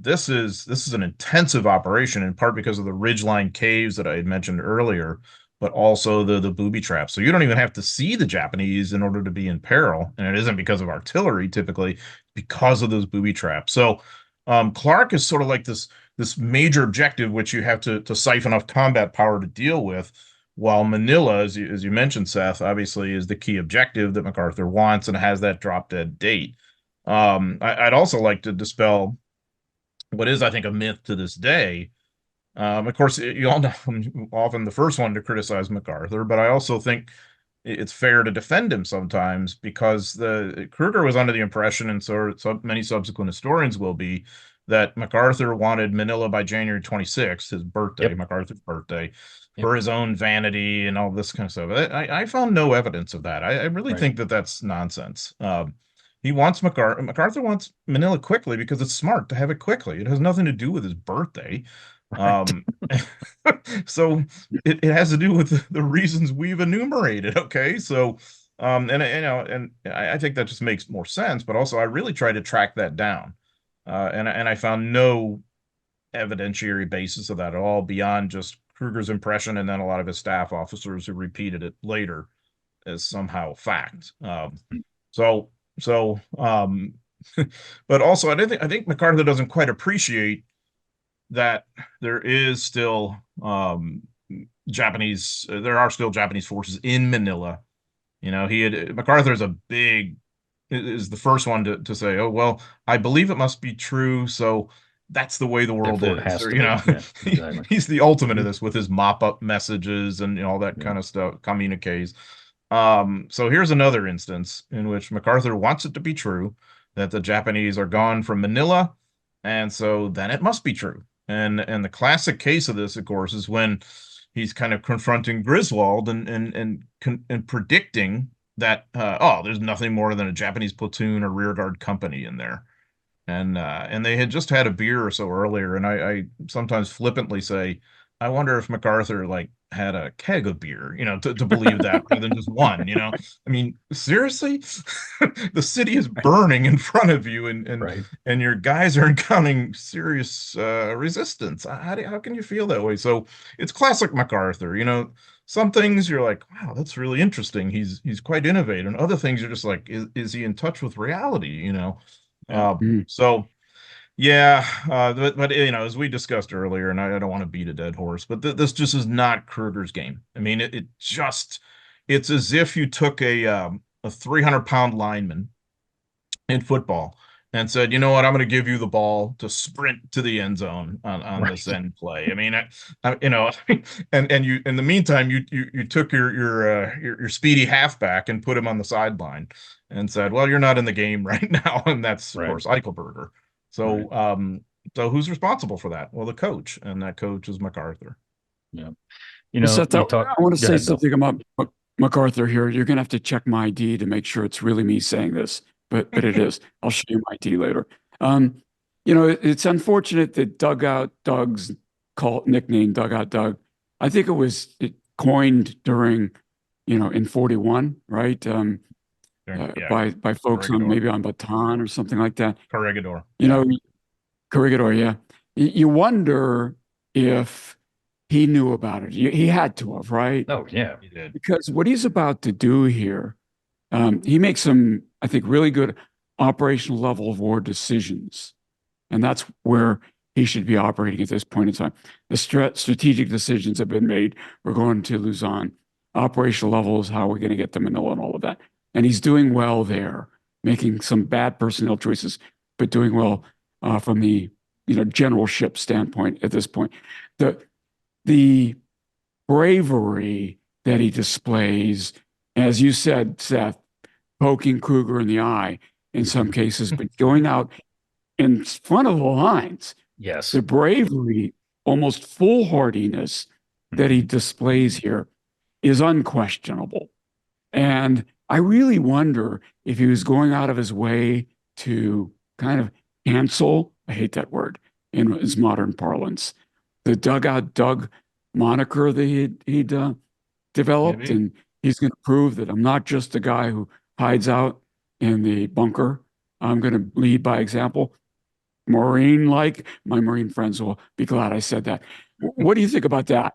this is an intensive operation, in part because of the ridgeline caves that I had mentioned earlier, but also the booby traps. So you don't even have to see the Japanese in order to be in peril, and it isn't because of artillery typically, because of those booby traps. So Clark is sort of like this major objective which you have to siphon off combat power to deal with, while Manila, as you mentioned, Seth, obviously is the key objective that MacArthur wants and has that drop dead date. I'd also like to dispel what is, I think, a myth to this day. Of course, you all know I'm often the first one to criticize MacArthur, but I also think it's fair to defend him sometimes, because Kruger was under the impression, and so many subsequent historians will be, that MacArthur wanted Manila by January 26th, his birthday, MacArthur's birthday, for his own vanity and all this kind of stuff. I found no evidence of that. I really think that that's nonsense. He wants MacArthur wants Manila quickly because it's smart to have it quickly. It has nothing to do with his birthday. So it has to do with the reasons we've enumerated. Okay. So, and I think that just makes more sense, but also I really tried to track that down. And I found no evidentiary basis of that at all, beyond just Kruger's impression and then a lot of his staff officers who repeated it later as somehow fact. But also I think MacArthur doesn't quite appreciate that there is still there are still Japanese forces in Manila. MacArthur is the first one to say, oh, well, I believe it must be true, so that's the way the world is. Or, exactly. He's the ultimate of this with his mop-up messages and all that kind of stuff, communiques. So here's another instance in which MacArthur wants it to be true that the Japanese are gone from Manila, and so then it must be true. And the classic case of this, of course, is when he's kind of confronting Griswold and predicting that there's nothing more than a Japanese platoon or rearguard company in there. And they had just had a beer or so earlier, and I sometimes flippantly say, I wonder if MacArthur had a keg of beer, to believe that rather than just one, I mean, seriously, the city is burning in front of you, and your guys are encountering serious resistance. How can you feel that way? So it's classic MacArthur, some things you're like, wow, that's really interesting. He's quite innovative. And other things you're just like, is he in touch with reality? So Yeah, but you know, as we discussed earlier, and I don't want to beat a dead horse, but this just is not Kruger's game. I mean, it just it's as if you took a 300-pound lineman in football and said, you know what, I'm going to give you the ball to sprint to the end zone on Right. this end play. I mean, you know, and you in the meantime you took your speedy halfback and put him on the sideline and said, well, you're not in the game right now, and that's of Right. course Eichelberger. Right. So who's responsible for that? Well, the coach, and that coach is MacArthur. Yeah. You know, Seth, you I talk. want to Go say ahead, Bill. something about MacArthur here. You're going to have to check my ID to make sure it's really me saying this, but it is. I'll show you my ID later. Um, it's unfortunate that Dugout Doug's nickname, Dugout Doug, I think it coined during, in 41, right? Yeah, By folks Corregidor, maybe on Bataan or something like that. Corregidor. You know, Corregidor, yeah. You wonder if he knew about it. He had to have, right? Oh yeah. He did. Because what he's about to do here, he makes some, I think, really good operational level of war decisions. And that's where he should be operating at this point in time. The strategic decisions have been made. We're going to Luzon. Operational levels, how we're going to get to Manila and all of that. And he's doing well there, making some bad personnel choices, but doing well from the generalship standpoint at this point. The bravery that he displays, as you said, Seth, poking Kruger in the eye in some cases, but going out in front of the lines, Yes. the bravery, almost foolhardiness that he displays here is unquestionable. And I really wonder if he was going out of his way to kind of cancel, I hate that word in his modern parlance, the Dugout Doug moniker that he'd developed. Maybe. And he's going to prove that I'm not just a guy who hides out in the bunker. I'm going to lead by example. Marine-like, my Marine friends will be glad I said that. What do you think about that?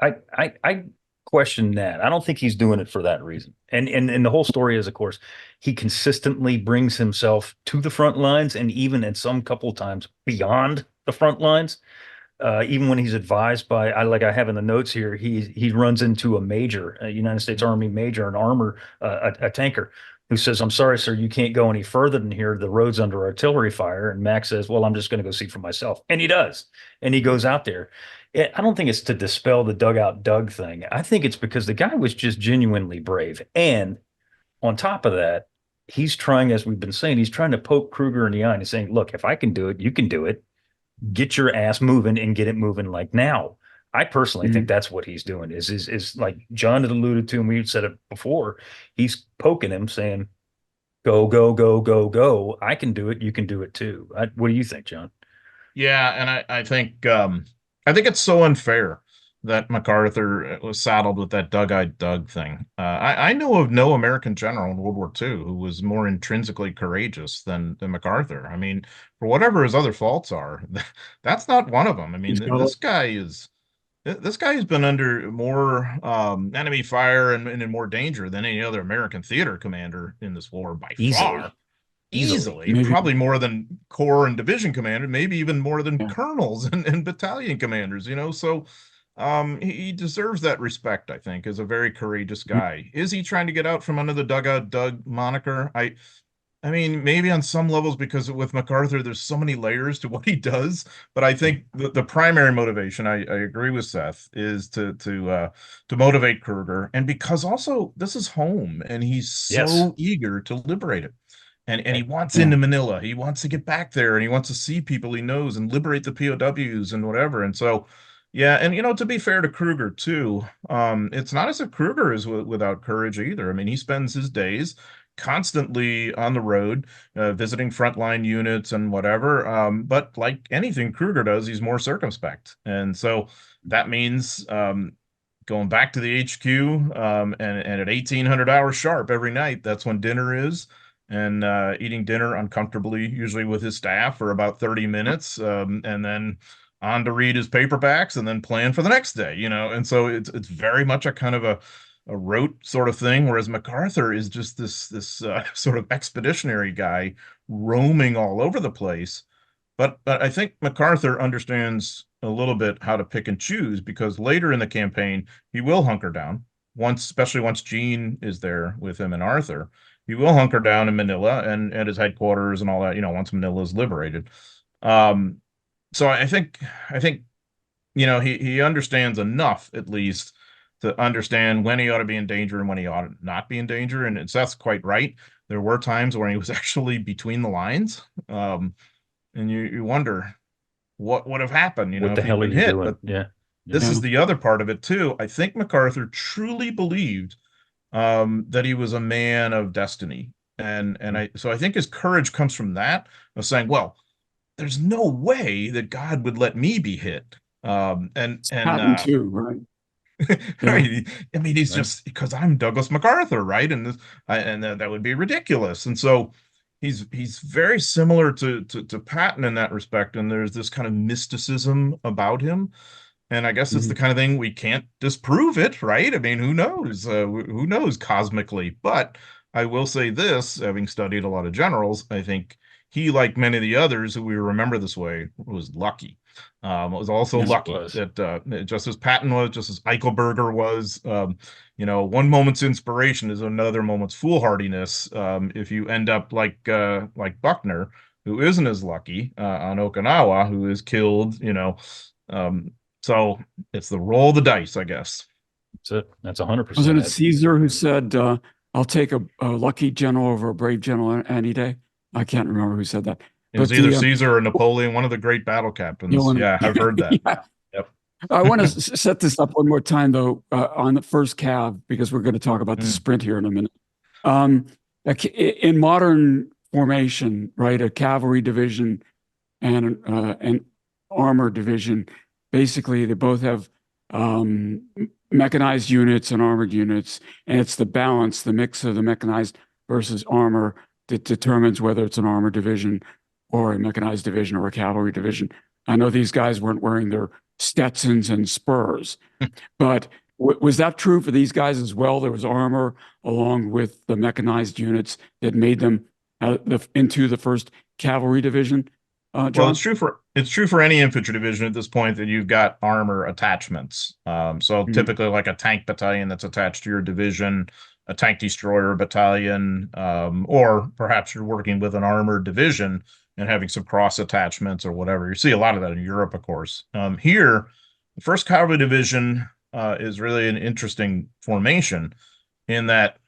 I question that. I don't think he's doing it for that reason. And the whole story is, of course, he consistently brings himself to the front lines, and even at some couple times beyond the front lines. Even when he's advised by, I have in the notes here, he runs into a major, a United States Army major, an armor, a tanker, who says, "I'm sorry, sir, you can't go any further than here. The road's under artillery fire." And Max says, "Well, I'm just going to go see for myself," and he does, and he goes out there. I don't think it's to dispel the Dugout Doug thing. I think it's because the guy was just genuinely brave, and on top of that, he's trying, as we've been saying, he's trying to poke Kruger in the eye and saying, "Look, if I can do it, you can do it. Get your ass moving and get it moving like now." I personally think Mhm. that's what he's doing is like John had alluded to, and we said it before. He's poking him, saying, "Go, go, go, go, go. I can do it. You can do it too." What do you think, John? Yeah, and I think it's so unfair that MacArthur was saddled with that Doug-eyed Doug thing. I know of no American general in World War II who was more intrinsically courageous than MacArthur. I mean, for whatever his other faults are, that's not one of them. I He's mean, got this guy has been under more enemy fire and in more danger than any other American theater commander in this war by far. Easily, easily. Easily, maybe, probably more than corps and division commanders, maybe even more than yeah. colonels and battalion commanders, you know. So he deserves that respect, I think, as a very courageous guy. Is he trying to get out from under the Dugout Doug moniker? I mean, maybe on some levels, because with MacArthur, there's so many layers to what he does. But I think the primary motivation, I agree with Seth, is to motivate Kruger, and because also this is home, and he's Yes. so eager to liberate it. And he wants Yeah. into Manila. He wants to get back there, and he wants to see people he knows and liberate the POWs and whatever. And so, yeah, and you know, to be fair to Kruger too, it's not as if Kruger is without courage either. I mean, he spends his days constantly on the road, visiting frontline units and whatever. But like anything Kruger does, he's more circumspect, and so that means going back to the HQ, and at 1800 hours sharp every night. That's when dinner is, and eating dinner uncomfortably, usually with his staff, for about 30 minutes, and then on to read his paperbacks and then plan for the next day, you know. And so it's very much a kind of a rote sort of thing, whereas MacArthur is just this sort of expeditionary guy roaming all over the place. But I think MacArthur understands a little bit how to pick and choose, because later in the campaign he will hunker down once, especially once Gene is there with him and Arthur. He will hunker down in Manila and at his headquarters and all that, once Manila is liberated. Um, so I think he understands enough, at least, to understand when he ought to be in danger and when he ought to not be in danger. And Seth's quite right. There were times where he was actually between the lines. And you wonder what would have happened, What the if he'd hell are been you hit. doing? But Yeah. this Yeah. is the other part of it too. I think MacArthur truly believed that he was a man of destiny. So I think his courage comes from that, of saying, well, there's no way that God would let me be hit. Patton too, right? Yeah. Right. I mean, he's Right. just, because I'm Douglas MacArthur, right? And that would be ridiculous. And so he's very similar to Patton in that respect. And there's this kind of mysticism about him. And I guess it's the Mhm. kind of thing we can't disprove it, right? I mean, who knows? Who knows cosmically? But I will say this, having studied a lot of generals, I think he, like many of the others who we remember this way, was lucky. It was also Yeah. Yes, it lucky was. that just as Patton was, just as Eichelberger was, one moment's inspiration is another moment's foolhardiness. If you end up like Buckner, who isn't as lucky on Okinawa, who is killed, um, so it's the roll of the dice, I guess. That's it. That's 100% Wasn't it it. Caesar who said, "I'll take a lucky general over a brave general any day"? I can't remember who said that, It was but either the Caesar or Napoleon, one of the great battle captains. one, Yeah, I've heard that. yeah. Yep. I want to set this up one more time though, on the first cav, because we're going to talk about the Mm. sprint here in a minute. Um, in modern formation, right, a cavalry division and an armor division, basically they both have mechanized units and armored units, and it's the balance, the mix of the mechanized versus armor, that determines whether it's an armored division or a mechanized division or a cavalry division. I know these guys weren't wearing their Stetsons and spurs, but was that true for these guys as well? There was armor along with the mechanized units that made them into the first cavalry division. Well, John? it's true for any infantry division at this point that you've got armor attachments. So Mhm. typically like a tank battalion that's attached to your division, a tank destroyer battalion, or perhaps you're working with an armored division and having some cross attachments or whatever. You see a lot of that in Europe, of course. Here, the first cavalry division is really an interesting formation in that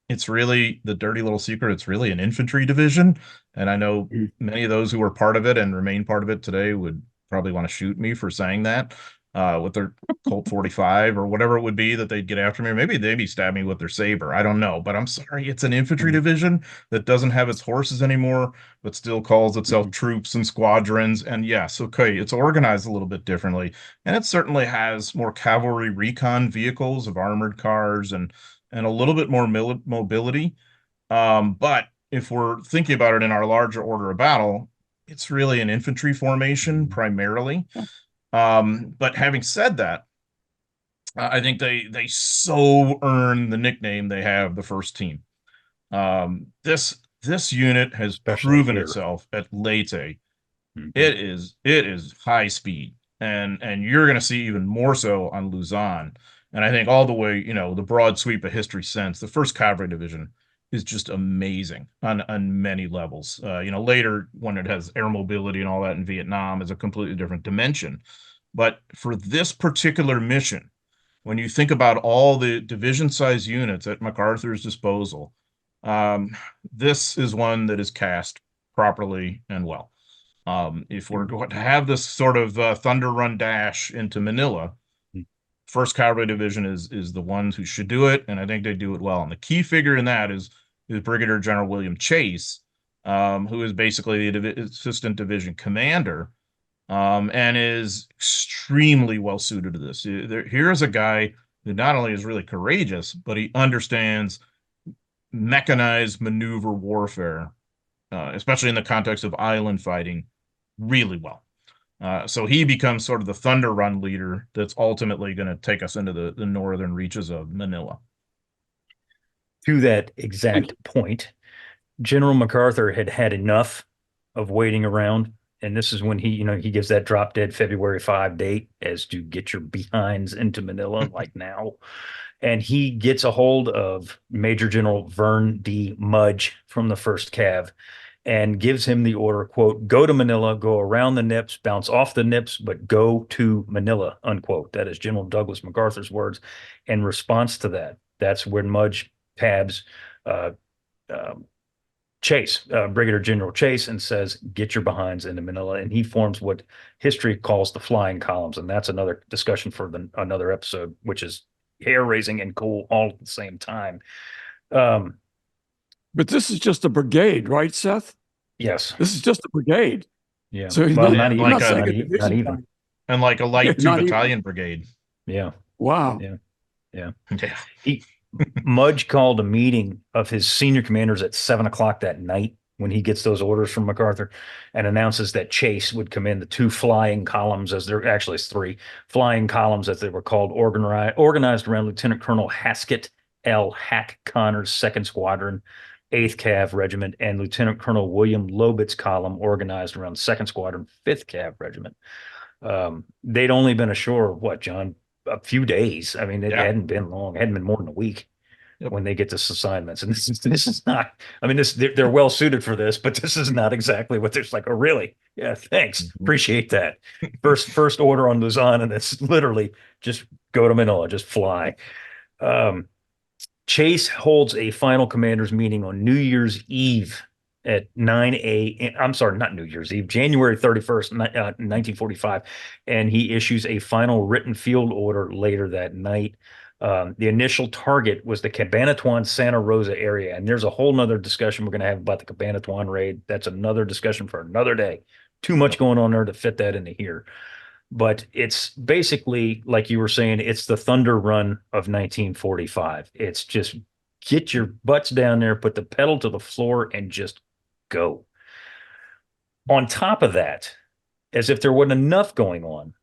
it's really the dirty little secret. It's really an infantry division. And I know Mhm. many of those who were part of it and remain part of it today would probably want to shoot me for saying that with their Colt 45 or whatever it would be that they'd get after me. Or maybe they'd stab me with their saber. I don't know. But I'm sorry, it's an infantry division that doesn't have its horses anymore, but still calls itself Mhm. troops and squadrons. And yes, okay, it's organized a little bit differently. And it certainly has more cavalry recon vehicles of armored cars and a little bit more mobility. But if we're thinking about it in our larger order of battle, it's really an infantry formation primarily. But having said that, I think they so earn the nickname they have, the first team. This unit has Especially proven here. itself at Leyte. Mhm. It is high speed, and you're going to see even more so on Luzon. And I think all the way, the broad sweep of history since the first cavalry division is just amazing on many levels. Later when it has air mobility and all that in Vietnam is a completely different dimension. But for this particular mission, when you think about all the division size units at MacArthur's disposal, this is one that is cast properly and well. If we're going to have this sort of thunder run dash into Manila, First Cavalry Division is the ones who should do it, and I think they do it well. And the key figure in that is Brigadier General William Chase, who is basically the assistant division commander, and is extremely well suited to this. Here's a guy who not only is really courageous, but he understands mechanized maneuver warfare, especially in the context of island fighting, really well. So he becomes sort of the Thunder Run leader that's ultimately going to take us into the northern reaches of Manila. To that exact point, General MacArthur had had enough of waiting around. And this is when he gives that drop dead February 5 date as to get your behinds into Manila like now. And he gets a hold of Major General Vern D. Mudge from the 1st Cav and gives him the order, quote, go to Manila, go around the nips, bounce off the nips, but go to Manila, unquote. That is General Douglas MacArthur's words. In response to that, that's when Mudge tabs uh, uh, Chase, Brigadier General Chase, and says, get your behinds into Manila. And he forms what history calls the flying columns. And that's another discussion for another episode, which is hair raising and cool all at the same time. But this is just a brigade, right, Seth? Yes. This is just a brigade. Yeah. So he's Well, not, not you're like not a- saying not a even- not division even. time. And like a light Not even. battalion brigade. Yeah. Wow. Yeah. Yeah. Mudge called a meeting of his senior commanders at 7 o'clock that night when he gets those orders from MacArthur and announces that Chase would come in the 2 flying columns, as there actually is 3 flying columns, as they were called, organized around Lieutenant Colonel Haskett L. Hack Connor's 2nd Squadron, 8th Cav Regiment, and Lieutenant Colonel William Lobit's column organized around 2nd Squadron, 5th Cav Regiment. They'd only been ashore, what, John? A few days. I mean, it Yeah. hadn't been long. It hadn't been more than a week Yep. when they get this assignments. And this is not. I mean, they're well suited for this, but this is not exactly what they're like. Oh, really? Yeah, thanks. Mhm. Appreciate that. First order on Luzon, and it's literally just go to Manila, just fly. Chase holds a final commanders meeting on New Year's Eve at 9 a.m. I'm sorry, not New Year's Eve, January 31st, 1945. And he issues a final written field order later that night. The initial target was the Cabanatuan Santa Rosa area. And there's a whole nother discussion we're going to have about the Cabanatuan raid. That's another discussion for another day. Too much going on there to fit that into here. But it's basically, like you were saying, it's the Thunder Run of 1945. It's just get your butts down there, put the pedal to the floor, and just go. On top of that, as if there wasn't enough going on,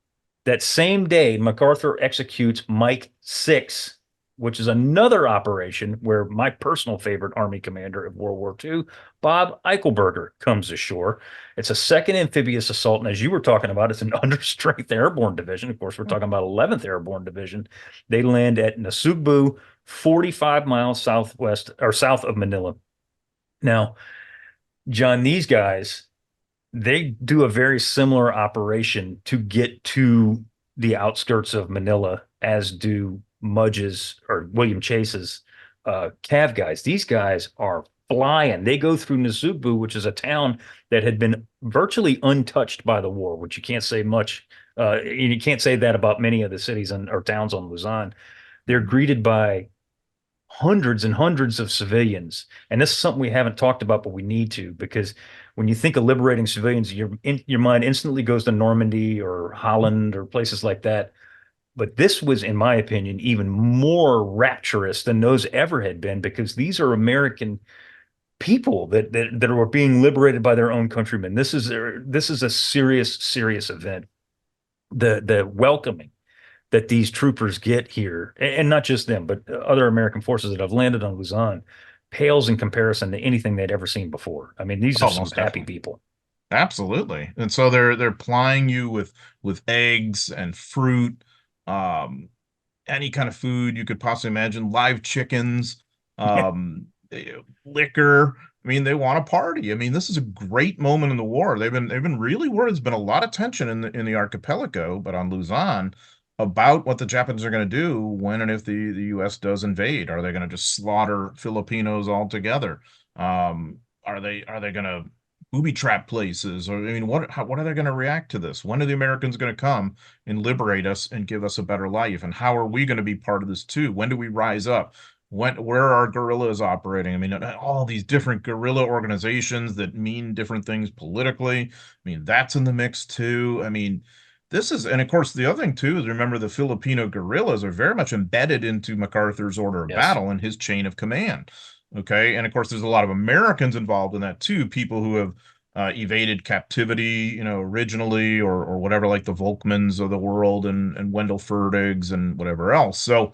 that same day, MacArthur executes Mike 6, which is another operation where my personal favorite Army commander of World War II, Bob Eichelberger, comes ashore. It's a 2nd Amphibious Assault, and as you were talking about, it's an understrength Airborne Division. Of course, we're talking about 11th Airborne Division. They land at Nasugbu, 45 miles southwest or south of Manila. Now, John, these guys, they do a very similar operation to get to the outskirts of Manila, as do Mudge's or William Chase's Cav guys. These guys are flying. They go through Nasugbu, which is a town that had been virtually untouched by the war, which you can't say much. You can't say that about many of the cities or towns on Luzon. They're greeted by hundreds and hundreds of civilians. And this is something we haven't talked about, but we need to, because when you think of liberating civilians, your mind instantly goes to Normandy or Holland or places like that. But this was, in my opinion, even more rapturous than those ever had been, because these are American people that were being liberated by their own countrymen. This is a serious event. The welcoming that these troopers get here, and not just them, but other American forces that have landed on Luzon, pales in comparison to anything they'd ever seen before. I mean, these are some most happy definitely. people. Absolutely. And so they're plying you with eggs and fruit, any kind of food you could possibly imagine, live chickens, liquor. I mean, they want a party. I mean, this is a great moment in the war. They've been really worried. There's been a lot of tension in the archipelago, but on Luzon, about what the Japanese are going to do when and if the U.S. does invade. Are they going to just slaughter Filipinos altogether? Are they going to booby trap places? Or I mean, what are they going to react to this? When are the Americans going to come and liberate us and give us a better life? And how are we going to be part of this too? When do we rise up? Where are guerrillas operating? I mean, all these different guerrilla organizations that mean different things politically. I mean, that's in the mix too. I mean, this is, and of course, the other thing too is, remember, the Filipino guerrillas are very much embedded into MacArthur's order of Yes. battle and his chain of command. Okay. And of course, there's a lot of Americans involved in that too, people who have evaded captivity, originally, or whatever, like the Volkmans of the world and Wendell Ferdigs and whatever else. So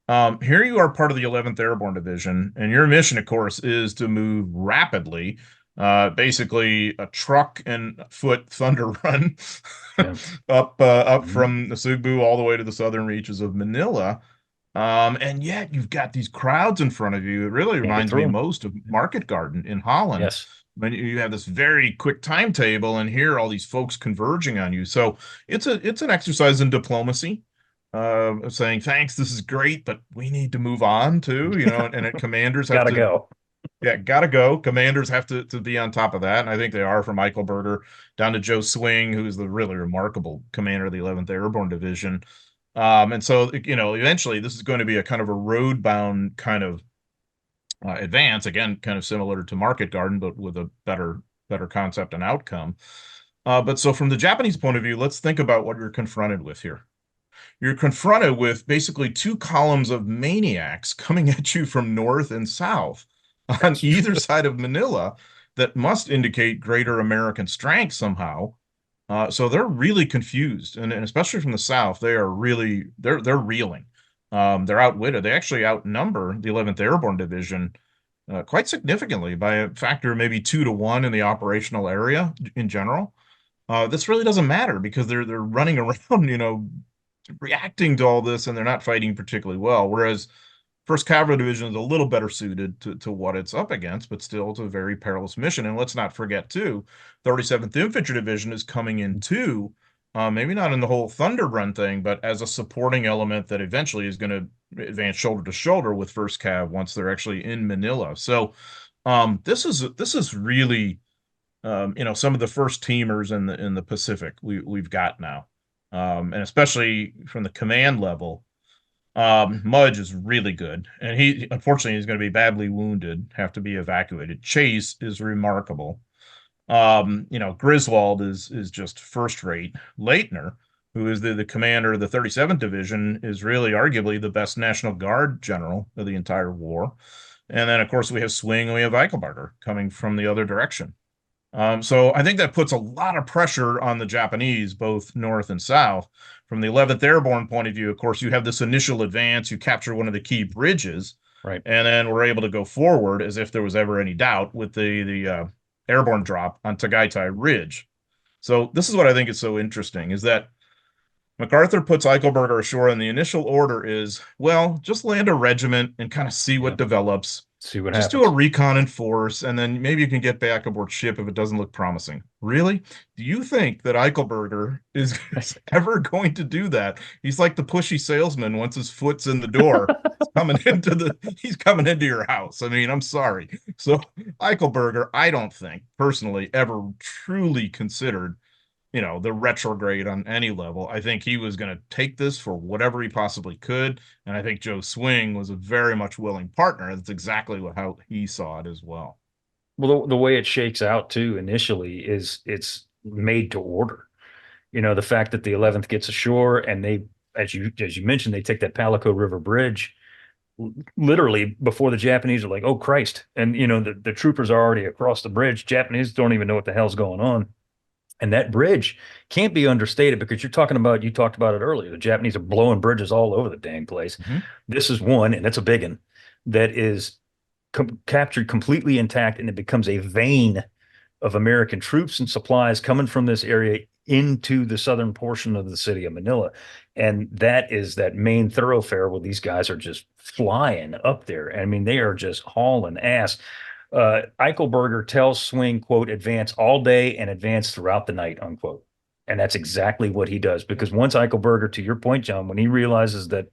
here you are, part of the 11th Airborne Division, and your mission, of course, is to move rapidly Basically a truck and foot thunder run Yeah. up Mhm. from Nasugbu all the way to the southern reaches of Manila. And yet you've got these crowds in front of you. It really Can't get reminds me through 'em. most of Market Garden in Holland. Yes. When you have this very quick timetable and here all these folks converging on you. So it's an exercise in diplomacy, of saying, thanks, this is great, but we need to move on too, and commanders have Gotta to, go. yeah, gotta go. Commanders have to be on top of that. And I think they are, from Eichelberger down to Joe Swing, who's the really remarkable commander of the 11th Airborne Division. And so, eventually this is going to be a kind of a road bound kind of advance, again, kind of similar to Market Garden, but with a better concept and outcome. But so from the Japanese point of view, let's think about what you're confronted with here. You're confronted with basically two columns of maniacs coming at you from north and south on either side of Manila that must indicate greater American strength somehow. So they're really confused, and especially from the south, they are really they're reeling. They're outwitted. They actually outnumber the 11th Airborne Division quite significantly by a factor of maybe 2 to 1 in the operational area in general. This really doesn't matter because they're running around, reacting to all this, and they're not fighting particularly well. Whereas First Cavalry Division is a little better suited to what it's up against, but still it's a very perilous mission. And let's not forget too, 37th Infantry Division is coming in too, maybe not in the whole Thunder Run thing, but as a supporting element that eventually is going to advance shoulder to shoulder with First Cav once they're actually in Manila. So this is really some of the first teamers in the Pacific we've got now, and especially from the command level. Mudge is really good, and he unfortunately is going to be badly wounded, have to be evacuated. Chase is remarkable. Griswold is just first rate. Leitner, who is the commander of the 37th Division, is really arguably the best National Guard general of the entire war. And then, of course, we have Swing and we have Eichelberger coming from the other direction. So I think that puts a lot of pressure on the Japanese, both north and south. From the 11th Airborne point of view, of course, you have this initial advance, you capture one of the key bridges, Right. and then we're able to go forward as if there was ever any doubt with the airborne drop on Tagaytay Ridge. So this is what I think is so interesting, is that MacArthur puts Eichelberger ashore, and the initial order is, well, just land a regiment and kind of see what develops. See what Just happens. do a recon in force, and then maybe you can get back aboard ship if it doesn't look promising. Really? Do you think that Eichelberger is ever going to do that? He's like the pushy salesman once his foot's in the door. He's coming into your house. I mean, I'm sorry. So Eichelberger, I don't think personally ever truly considered the retrograde on any level. I think he was going to take this for whatever he possibly could. And I think Joe Swing was a very much willing partner. That's exactly how he saw it as well. Well, the way it shakes out too initially is it's made to order. The fact that the 11th gets ashore and they, as you mentioned, they take that Palico River Bridge literally before the Japanese are like, oh Christ. And the troopers are already across the bridge. Japanese don't even know what the hell's going on. And that bridge can't be understated because you talked about it earlier. The Japanese are blowing bridges all over the dang place. Mm-hmm. This is one, and it's a big one, that is captured completely intact, and it becomes a vein of American troops and supplies coming from this area into the southern portion of the city of Manila. And that is that main thoroughfare where these guys are just flying up there. I mean, they are just hauling ass. Eichelberger tells Swing, quote, advance all day and advance throughout the night, unquote. And that's exactly what he does. Because once Eichelberger, to your point, John, when he realizes that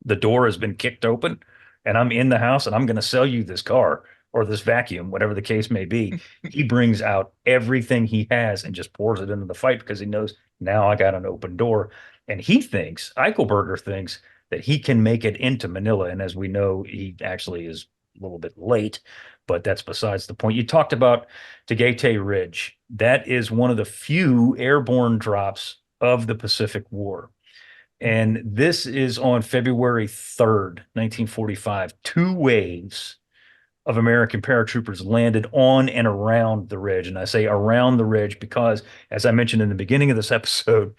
the door has been kicked open and I'm in the house and I'm going to sell you this car or this vacuum, whatever the case may be, he brings out everything he has and just pours it into the fight because he knows now I got an open door. And Eichelberger thinks that he can make it into Manila. And as we know, he actually is a little bit late, but that's besides the point. You talked about Tagaytay Ridge. That is one of the few airborne drops of the Pacific War. And this is on February 3rd, 1945. 2 waves of American paratroopers landed on and around the ridge. And I say around the ridge because, as I mentioned in the beginning of this episode,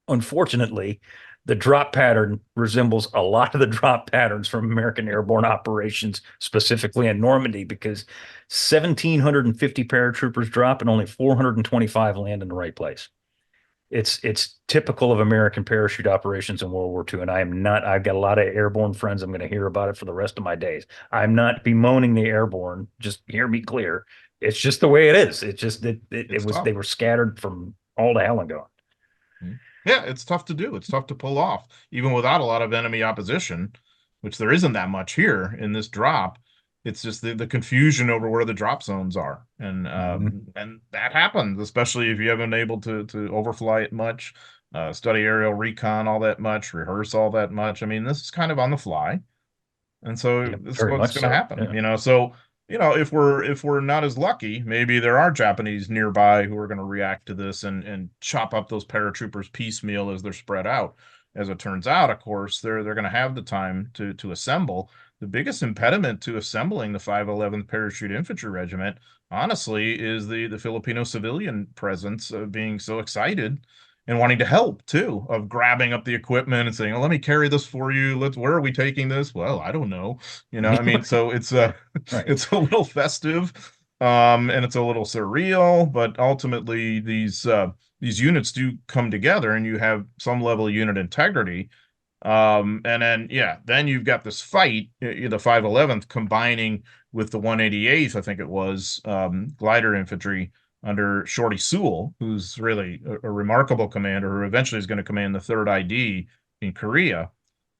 unfortunately, The drop pattern resembles a lot of the drop patterns from American airborne operations, specifically in Normandy, because 1,750 paratroopers drop and only 425 land in the right place. It's typical of American parachute operations in World War II, and I've got a lot of airborne friends. I'm going to hear about it for the rest of my days. I'm not bemoaning the airborne. Just hear me clear. It's just the way it is. It's just that it was, they were scattered from all to hell and gone. Yeah, it's tough to do. It's tough to pull off, even without a lot of enemy opposition, which there isn't that much here in this drop. It's just the confusion over where the drop zones are, and that happens, especially if you haven't been able to overfly it much, study aerial recon all that much, rehearse all that much. I mean, this is kind of on the fly, and so this is what's going to happen. Yeah. You know, so if we're not as lucky, maybe there are Japanese nearby who are going to react to this and chop up those paratroopers piecemeal as they're spread out. As it turns out, of course, they're going to have the time to assemble. The biggest impediment to assembling the 511th Parachute Infantry Regiment, honestly, is the Filipino civilian presence of being so excited and wanting to help too, of grabbing up the equipment and saying, "Oh, let me carry this for you. Where are we taking this?" Well, I don't know. I mean, so it's it's a little festive, and it's a little surreal, but ultimately these units do come together and you have some level of unit integrity. And then you've got this fight, the 511th combining with the 188th, I think it was, glider infantry under Shorty Sewell, who's really a remarkable commander who eventually is going to command the 3rd ID in Korea.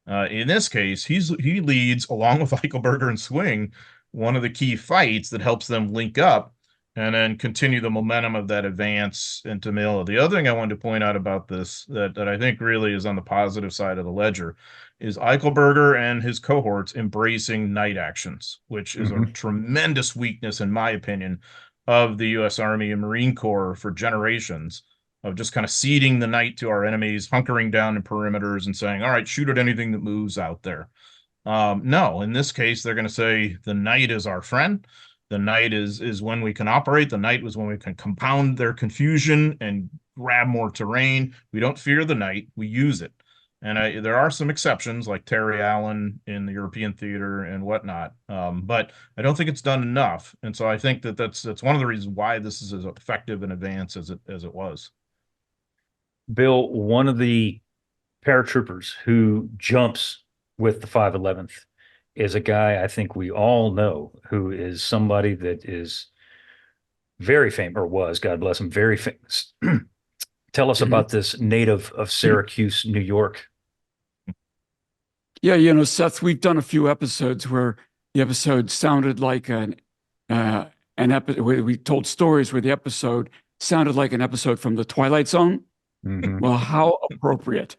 In this case, he leads, along with Eichelberger and Swing, one of the key fights that helps them link up and then continue the momentum of that advance into Manila. The other thing I wanted to point out about this that I think really is on the positive side of the ledger is Eichelberger and his cohorts embracing night actions, which is a tremendous weakness, in my opinion, of the U.S. Army and Marine Corps for generations, of just kind of ceding the night to our enemies, hunkering down in perimeters and saying, all right, shoot at anything that moves out there. No, in this case, they're going to say the night is our friend. The night is when we can operate. The night was when we can compound their confusion and grab more terrain. We don't fear the night. We use it. And there are some exceptions, like Terry Allen in the European theater and whatnot. But I don't think it's done enough. And so I think that's one of the reasons why this is as effective an advance as it was. Bill, one of the paratroopers who jumps with the 511th is a guy I think we all know, who is somebody that is very famous, or was, God bless him, very famous. Tell us about this native of Syracuse, New York. Yeah, Seth, we've done a few episodes where the episode sounded like an episode. We told stories where the episode sounded like an episode from the Twilight Zone. Well, how appropriate.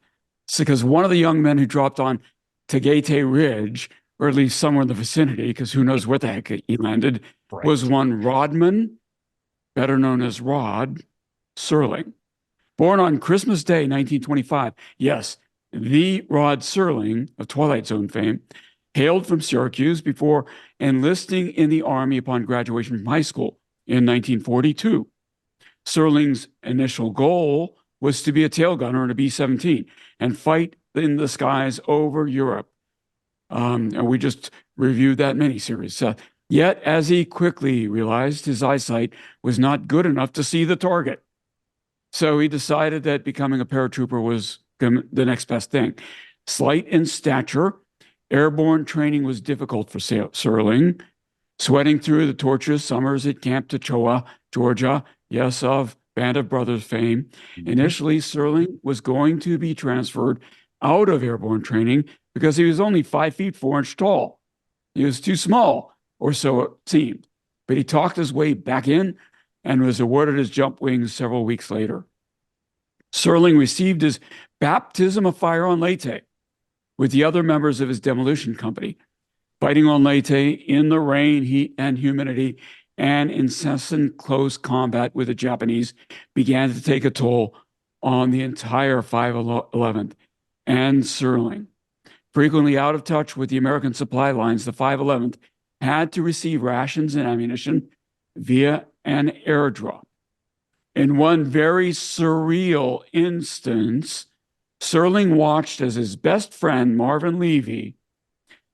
It's because one of the young men who dropped on Tagaytay Ridge, or at least somewhere in the vicinity, because who knows where the heck he landed, was one Rodman, better known as Rod Serling. Born on Christmas Day, 1925. Yes, the Rod Serling of Twilight Zone fame hailed from Syracuse before enlisting in the Army upon graduation from high school in 1942. Serling's initial goal was to be a tail gunner in a B-17 and fight in the skies over Europe. And we just reviewed that miniseries. Yet, as he quickly realized, his eyesight was not good enough to see the target. So he decided that becoming a paratrooper was the next best thing. Slight in stature, airborne training was difficult for Serling. Sweating through the torturous summers at Camp Techoa, Georgia, yes, of Band of Brothers fame. Initially, Serling was going to be transferred out of airborne training because he was only 5 feet 4 inches tall. He was too small, or so it seemed. But he talked his way back in and was awarded his jump wings several weeks later. Serling received his baptism of fire on Leyte with the other members of his demolition company, fighting on Leyte in the rain, heat, and humidity, and incessant close combat with the Japanese began to take a toll on the entire 511th and Serling. Frequently out of touch with the American supply lines, the 511th had to receive rations and ammunition via an airdrop. In one very surreal instance, Serling watched as his best friend, Marvin Levy,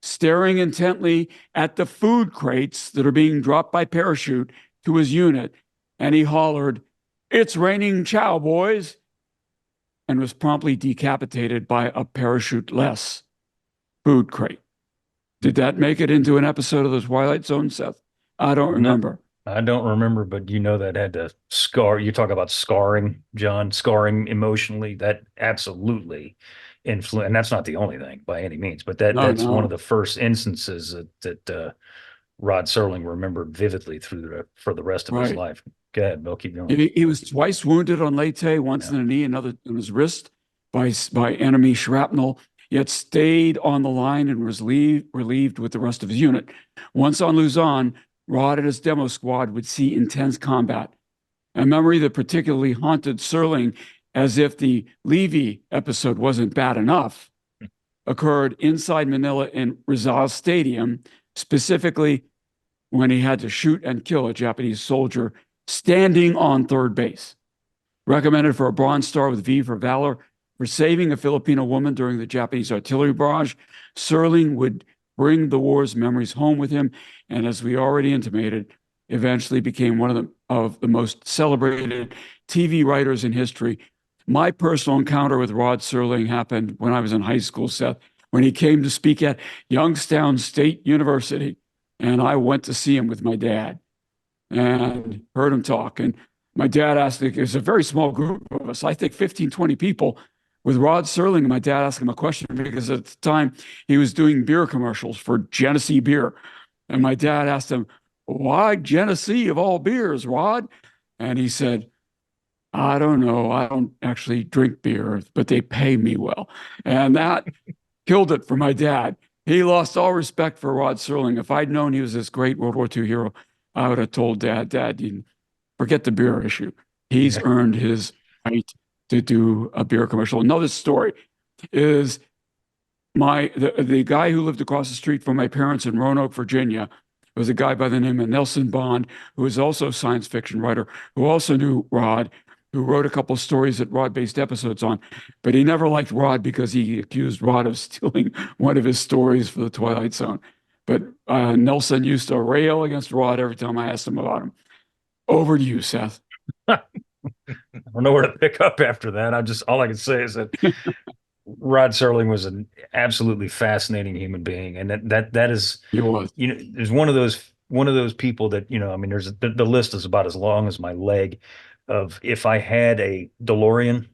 staring intently at the food crates that are being dropped by parachute to his unit, and he hollered, "It's raining chow, boys," and was promptly decapitated by a parachute-less food crate. Did that make it into an episode of the Twilight Zone, Seth? I don't No, remember. I don't remember, but you know that had to scar. You talk about scarring, John, scarring emotionally. That absolutely influence, and that's not the only thing by any means, but No, that's one of no. the first instances that Rod Serling remembered vividly for the rest of his Right. life. Go ahead, Bill, keep going. He was twice wounded on Leyte, once Yeah. in the knee, another in his wrist by enemy shrapnel, yet stayed on the line and was relieved with the rest of his unit. Once on Luzon, Rod and his demo squad would see intense combat, a memory that particularly haunted Serling, as if the Levy episode wasn't bad enough, occurred inside Manila in Rizal Stadium, specifically when he had to shoot and kill a Japanese soldier standing on third base. Recommended for a Bronze Star with V for valor for saving a Filipino woman during the Japanese artillery barrage, Serling would bring the war's memories home with him, and as we already intimated, eventually became one of the most celebrated TV writers in history. My personal encounter with Rod Serling happened when I was in high school, Seth, when he came to speak at Youngstown State University, and I went to see him with my dad and heard him talk. And my dad asked, it was a very small group of us, I think 15, 20 people, with Rod Serling. And my dad asked him a question because at the time he was doing beer commercials for Genesee beer. And my dad asked him, "Why Genesee of all beers, Rod?" And he said, "I don't know. I don't actually drink beer, but they pay me well." And that killed it for my dad. He lost all respect for Rod Serling. If I'd known he was this great World War II hero, I would have told Dad, you forget the beer issue. He's earned his right to do a beer commercial. Another story is the guy who lived across the street from my parents in Roanoke, Virginia, was a guy by the name of Nelson Bond, who was also a science fiction writer, who also knew Rod, who wrote a couple of stories that Rod based episodes on. But he never liked Rod because he accused Rod of stealing one of his stories for the Twilight Zone. But Nelson used to rail against Rod every time I asked him about him. Over to you, Seth. I don't know where to pick up after that. All I can say is that Rod Serling was an absolutely fascinating human being, and that is, He was. there's one of those people that, I mean, there's the list is about as long as my leg of if I had a DeLorean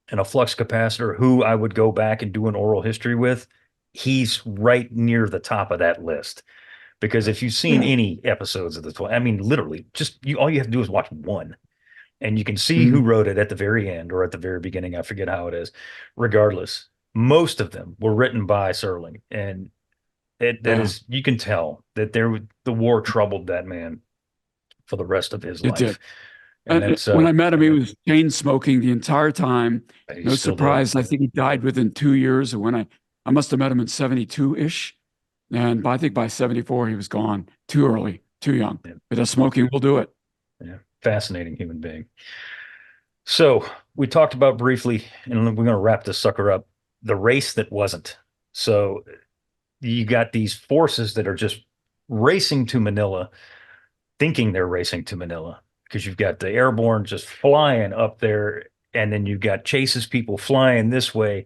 and a flux capacitor, who I would go back and do an oral history with. He's right near the top of that list. Because if you've seen Yeah. any episodes of I mean, literally, just all you have to do is watch one, and you can see who Mhm. wrote it at the very end or at the very beginning. I forget how it is. Regardless, most of them were written by Serling, and that Yeah, is, you can tell that the war troubled that man for the rest of his it did. life, and that's When I met him, he was chain smoking the entire time. he No still did. surprise. I think he died within 2 years. And when I must have met him in 72-ish. And I think by 74, he was gone. Too early, too young. Yeah. But the smoking will do it. Yeah, fascinating human being. So we talked about briefly, and we're going to wrap this sucker up, the race that wasn't. So you got these forces that are just racing to Manila, thinking they're racing to Manila, because you've got the Airborne just flying up there, and then you've got chases people flying this way.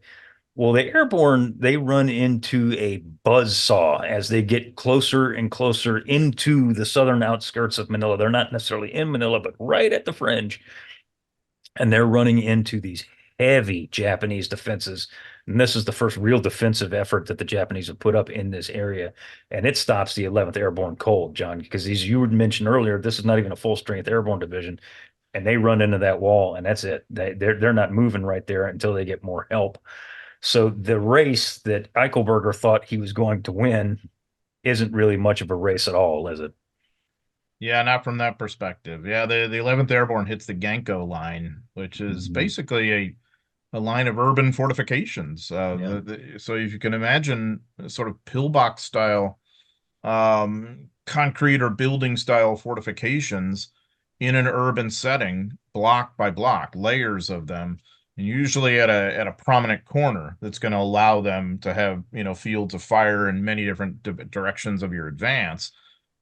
Well, the Airborne, they run into a buzzsaw as they get closer and closer into the southern outskirts of Manila. They're not necessarily in Manila, but right at the fringe. And they're running into these heavy Japanese defenses. And this is the first real defensive effort that the Japanese have put up in this area. And it stops the 11th Airborne cold, John, because as you mentioned earlier, this is not even a full strength Airborne division. And they run into that wall, and that's it. They're not moving right there until they get more help. So the race that Eichelberger thought he was going to win isn't really much of a race at all, is it? Yeah, not from that perspective. Yeah, the 11th Airborne hits the Ganko line, which is basically a line of urban fortifications. Yeah. So if you can imagine a sort of pillbox style, concrete or building style fortifications in an urban setting, block by block, layers of them, and usually at a prominent corner that's going to allow them to have, fields of fire in many different directions of your advance.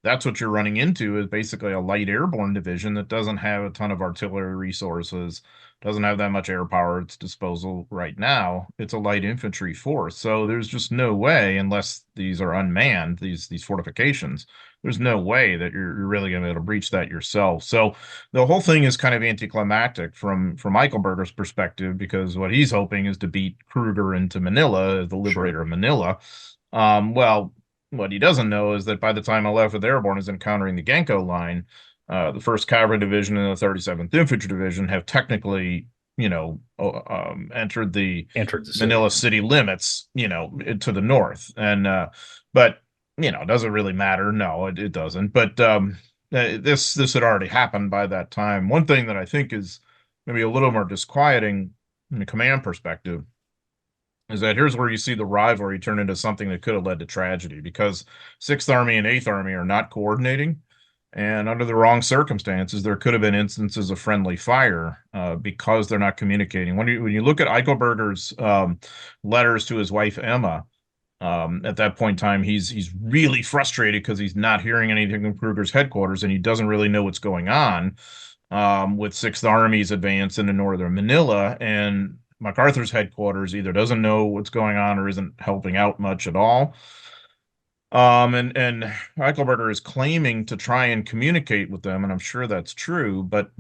That's what you're running into, is basically a light airborne division that doesn't have a ton of artillery resources, doesn't have that much air power at its disposal right now. It's a light infantry force. So there's just no way, unless these are unmanned, these fortifications, there's no way that you're really going to be able to breach that yourself. So the whole thing is kind of anticlimactic from Eichelberger's perspective, because what he's hoping is to beat Kruger into Manila, the liberator of Manila. Well, what he doesn't know is that by the time 11th Airborne is encountering the Genko line, the 1st Cavalry Division and the 37th Infantry Division have technically, entered the Manila city limits, to the north. And, but, it doesn't really matter. No, it doesn't. But this had already happened by that time. One thing that I think is maybe a little more disquieting from the command perspective is that here's where you see the rivalry turn into something that could have led to tragedy, because 6th Army and 8th Army are not coordinating. And under the wrong circumstances, there could have been instances of friendly fire because they're not communicating. When you look at Eichelberger's letters to his wife, Emma, at that point in time, he's really frustrated because he's not hearing anything from Kruger's headquarters, and he doesn't really know what's going on with 6th Army's advance into northern Manila. And MacArthur's headquarters either doesn't know what's going on or isn't helping out much at all. And Eichelberger is claiming to try and communicate with them, and I'm sure that's true, but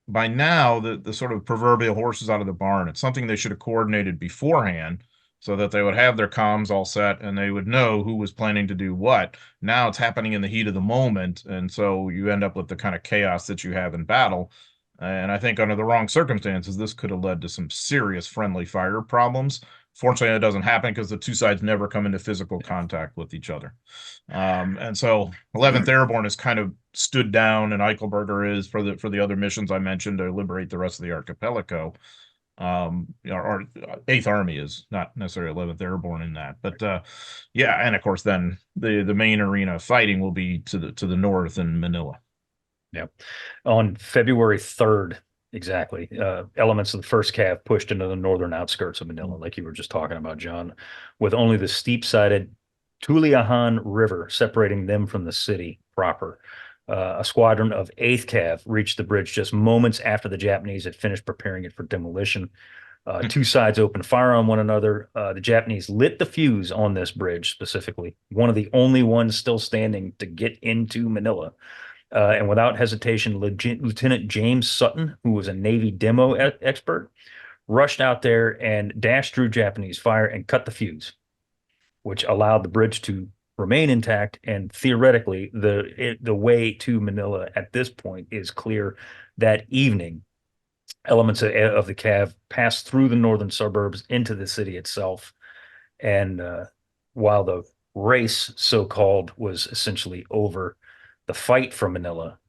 by now the sort of proverbial horse is out of the barn. It's something they should have coordinated beforehand, so that they would have their comms all set and they would know who was planning to do what. Now it's happening in the heat of the moment, and so you end up with the kind of chaos that you have in battle. And I think under the wrong circumstances, this could have led to some serious friendly fire problems. Fortunately, it doesn't happen because the two sides never come into physical contact with each other. And so 11th Airborne has kind of stood down, and Eichelberger is for the other missions I mentioned to liberate the rest of the archipelago. Or 8th Army is not necessarily 11th Airborne in that, but yeah, and of course then the main arena of fighting will be to the north in Manila. Yep. On February 3rd, exactly, elements of the 1st Cav pushed into the northern outskirts of Manila, like you were just talking about, John, with only the steep-sided Tuliahan River separating them from the city proper. A squadron of 8th Cav reached the bridge just moments after the Japanese had finished preparing it for demolition. Two sides opened fire on one another. The Japanese lit the fuse on this bridge specifically, one of the only ones still standing to get into Manila. And without hesitation, Lieutenant James Sutton, who was a Navy demo expert, rushed out there and dashed through Japanese fire and cut the fuse, which allowed the bridge to remain intact. And theoretically, the way to Manila at this point is clear. That evening, elements of the Cav passed through the northern suburbs into the city itself. And while the race, so-called, was essentially over, the fight for Manila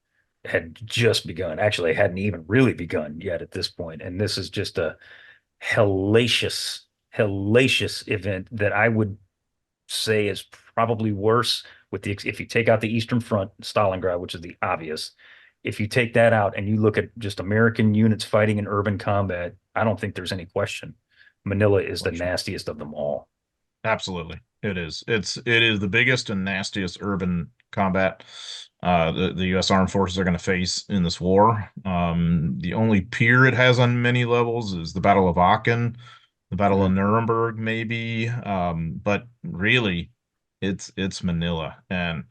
had just begun. Actually, it hadn't even really begun yet at this point. And this is just a hellacious event that I would say is probably worse if you take out the Eastern Front, Stalingrad, which is the obvious. If you take that out and you look at just American units fighting in urban combat, I don't think there's any question. Manila is the nastiest of them all. Absolutely. It is. It is the biggest and nastiest urban combat the U.S. Armed Forces are going to face in this war. The only peer it has on many levels is the Battle of Aachen, the Battle of Nuremberg, maybe. But really, it's Manila. And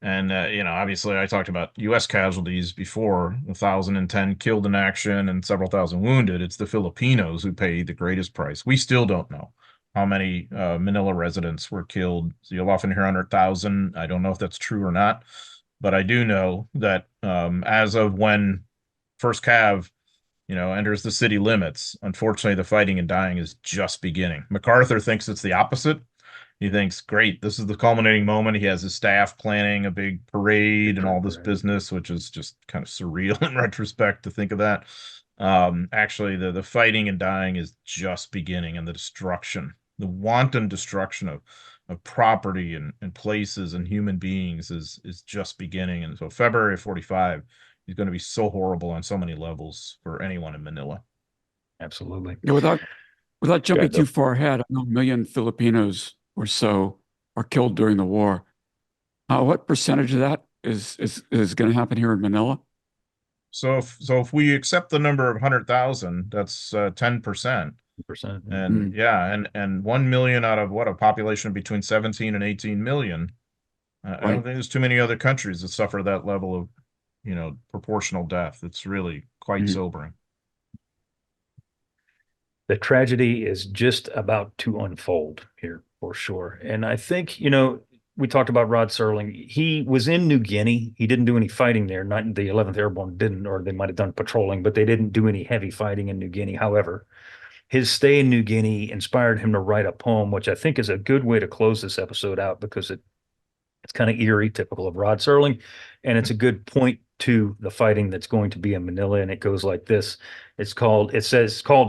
obviously I talked about U.S. casualties before, 1,010 killed in action and several thousand wounded. It's the Filipinos who pay the greatest price. We still don't know how many Manila residents were killed. So you'll often hear 100,000. I don't know if that's true or not, but I do know that as of when 1st Cav, enters the city limits, unfortunately, the fighting and dying is just beginning. MacArthur thinks it's the opposite. He thinks, great, this is the culminating moment. He has his staff planning a big parade and all this business, which is just kind of surreal in retrospect to think of that. Actually, the fighting and dying is just beginning, and the destruction, the wanton destruction of property and places and human beings is just beginning. And so February of 45 is going to be so horrible on so many levels for anyone in Manila. Absolutely. Yeah, without jumping Bill. too far ahead, I know 1 million Filipinos or so are killed during the war. What percentage of that is going to happen here in Manila? So if we accept the number of 100,000, that's 10%. Percent. And yeah, and 1 million out of what, a population between 17 and 18 million. I don't Right. think there's too many other countries that suffer that level of, proportional death. It's really quite Mhm. sobering. The tragedy is just about to unfold here for sure. And I think, we talked about Rod Serling. He was in New Guinea. He didn't do any fighting there. Not the 11th Airborne didn't, or they might have done patrolling, but they didn't do any heavy fighting in New Guinea. However, his stay in New Guinea inspired him to write a poem, which I think is a good way to close this episode out because it's kind of eerie, typical of Rod Serling, and it's a good point to the fighting that's going to be in Manila. And it goes like this. It's called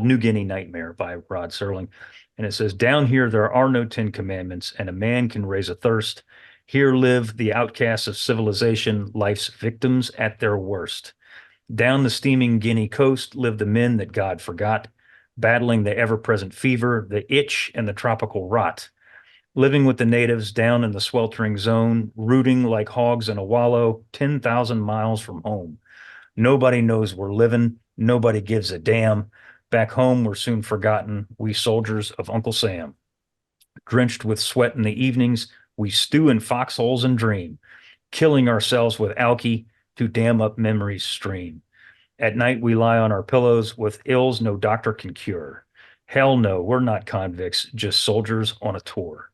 New Guinea Nightmare by Rod Serling. And it says, down here, there are no 10 commandments, and a man can raise a thirst. Here live the outcasts of civilization, life's victims at their worst. Down the steaming Guinea coast live the men that God forgot, battling the ever-present fever, the itch, and the tropical rot. Living with the natives down in the sweltering zone, rooting like hogs in a wallow, 10,000 miles from home. Nobody knows we're living. Nobody gives a damn. Back home, we're soon forgotten. We soldiers of Uncle Sam. Drenched with sweat in the evenings, we stew in foxholes and dream, killing ourselves with alky to dam up memories' stream. At night, we lie on our pillows with ills no doctor can cure. Hell no, we're not convicts, just soldiers on a tour.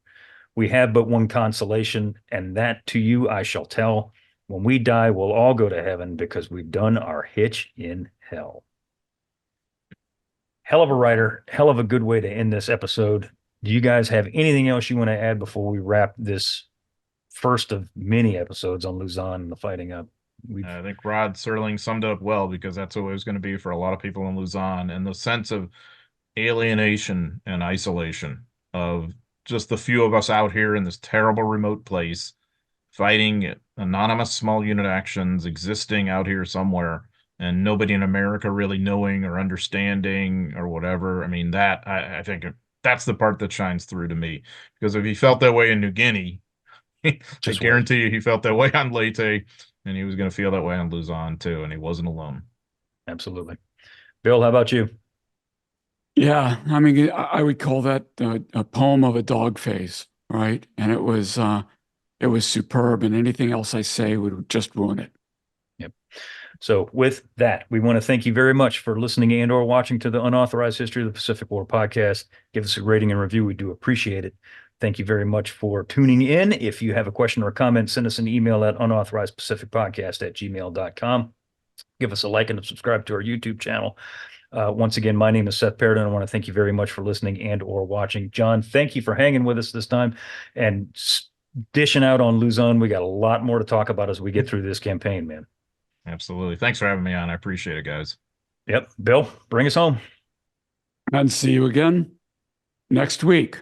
We have but one consolation, and that to you I shall tell. When we die, we'll all go to heaven because we've done our hitch in hell. Hell of a writer, hell of a good way to end this episode. Do you guys have anything else you want to add before we wrap this first of many episodes on Luzon and the fighting up? I think Rod Serling summed it up well, because that's what it was going to be for a lot of people in Luzon, and the sense of alienation and isolation of just the few of us out here in this terrible remote place fighting anonymous small unit actions existing out here somewhere, and nobody in America really knowing or understanding or whatever. I mean, that I think that's the part that shines through to me, because if he felt that way in New Guinea, I guarantee you he felt that way on Leyte, and he was going to feel that way on Luzon too, and he wasn't alone. Absolutely. Bill, how about you? Yeah, I mean, I would call that a poem of a dog face, right? And it was superb, and anything else I say would just ruin it. Yep. So with that, we want to thank you very much for listening and or watching to the Unauthorized History of the Pacific War podcast. Give us a rating and review. We do appreciate it. Thank you very much for tuning in. If you have a question or a comment, send us an email at unauthorizedpacificpodcast@gmail.com. Give us a like and subscribe to our YouTube channel. Once again, my name is Seth Paradon. I want to thank you very much for listening and or watching. John, thank you for hanging with us this time and dishing out on Luzon. We got a lot more to talk about as we get through this campaign, man. Absolutely. Thanks for having me on. I appreciate it, guys. Yep. Bill, bring us home. And see you again next week.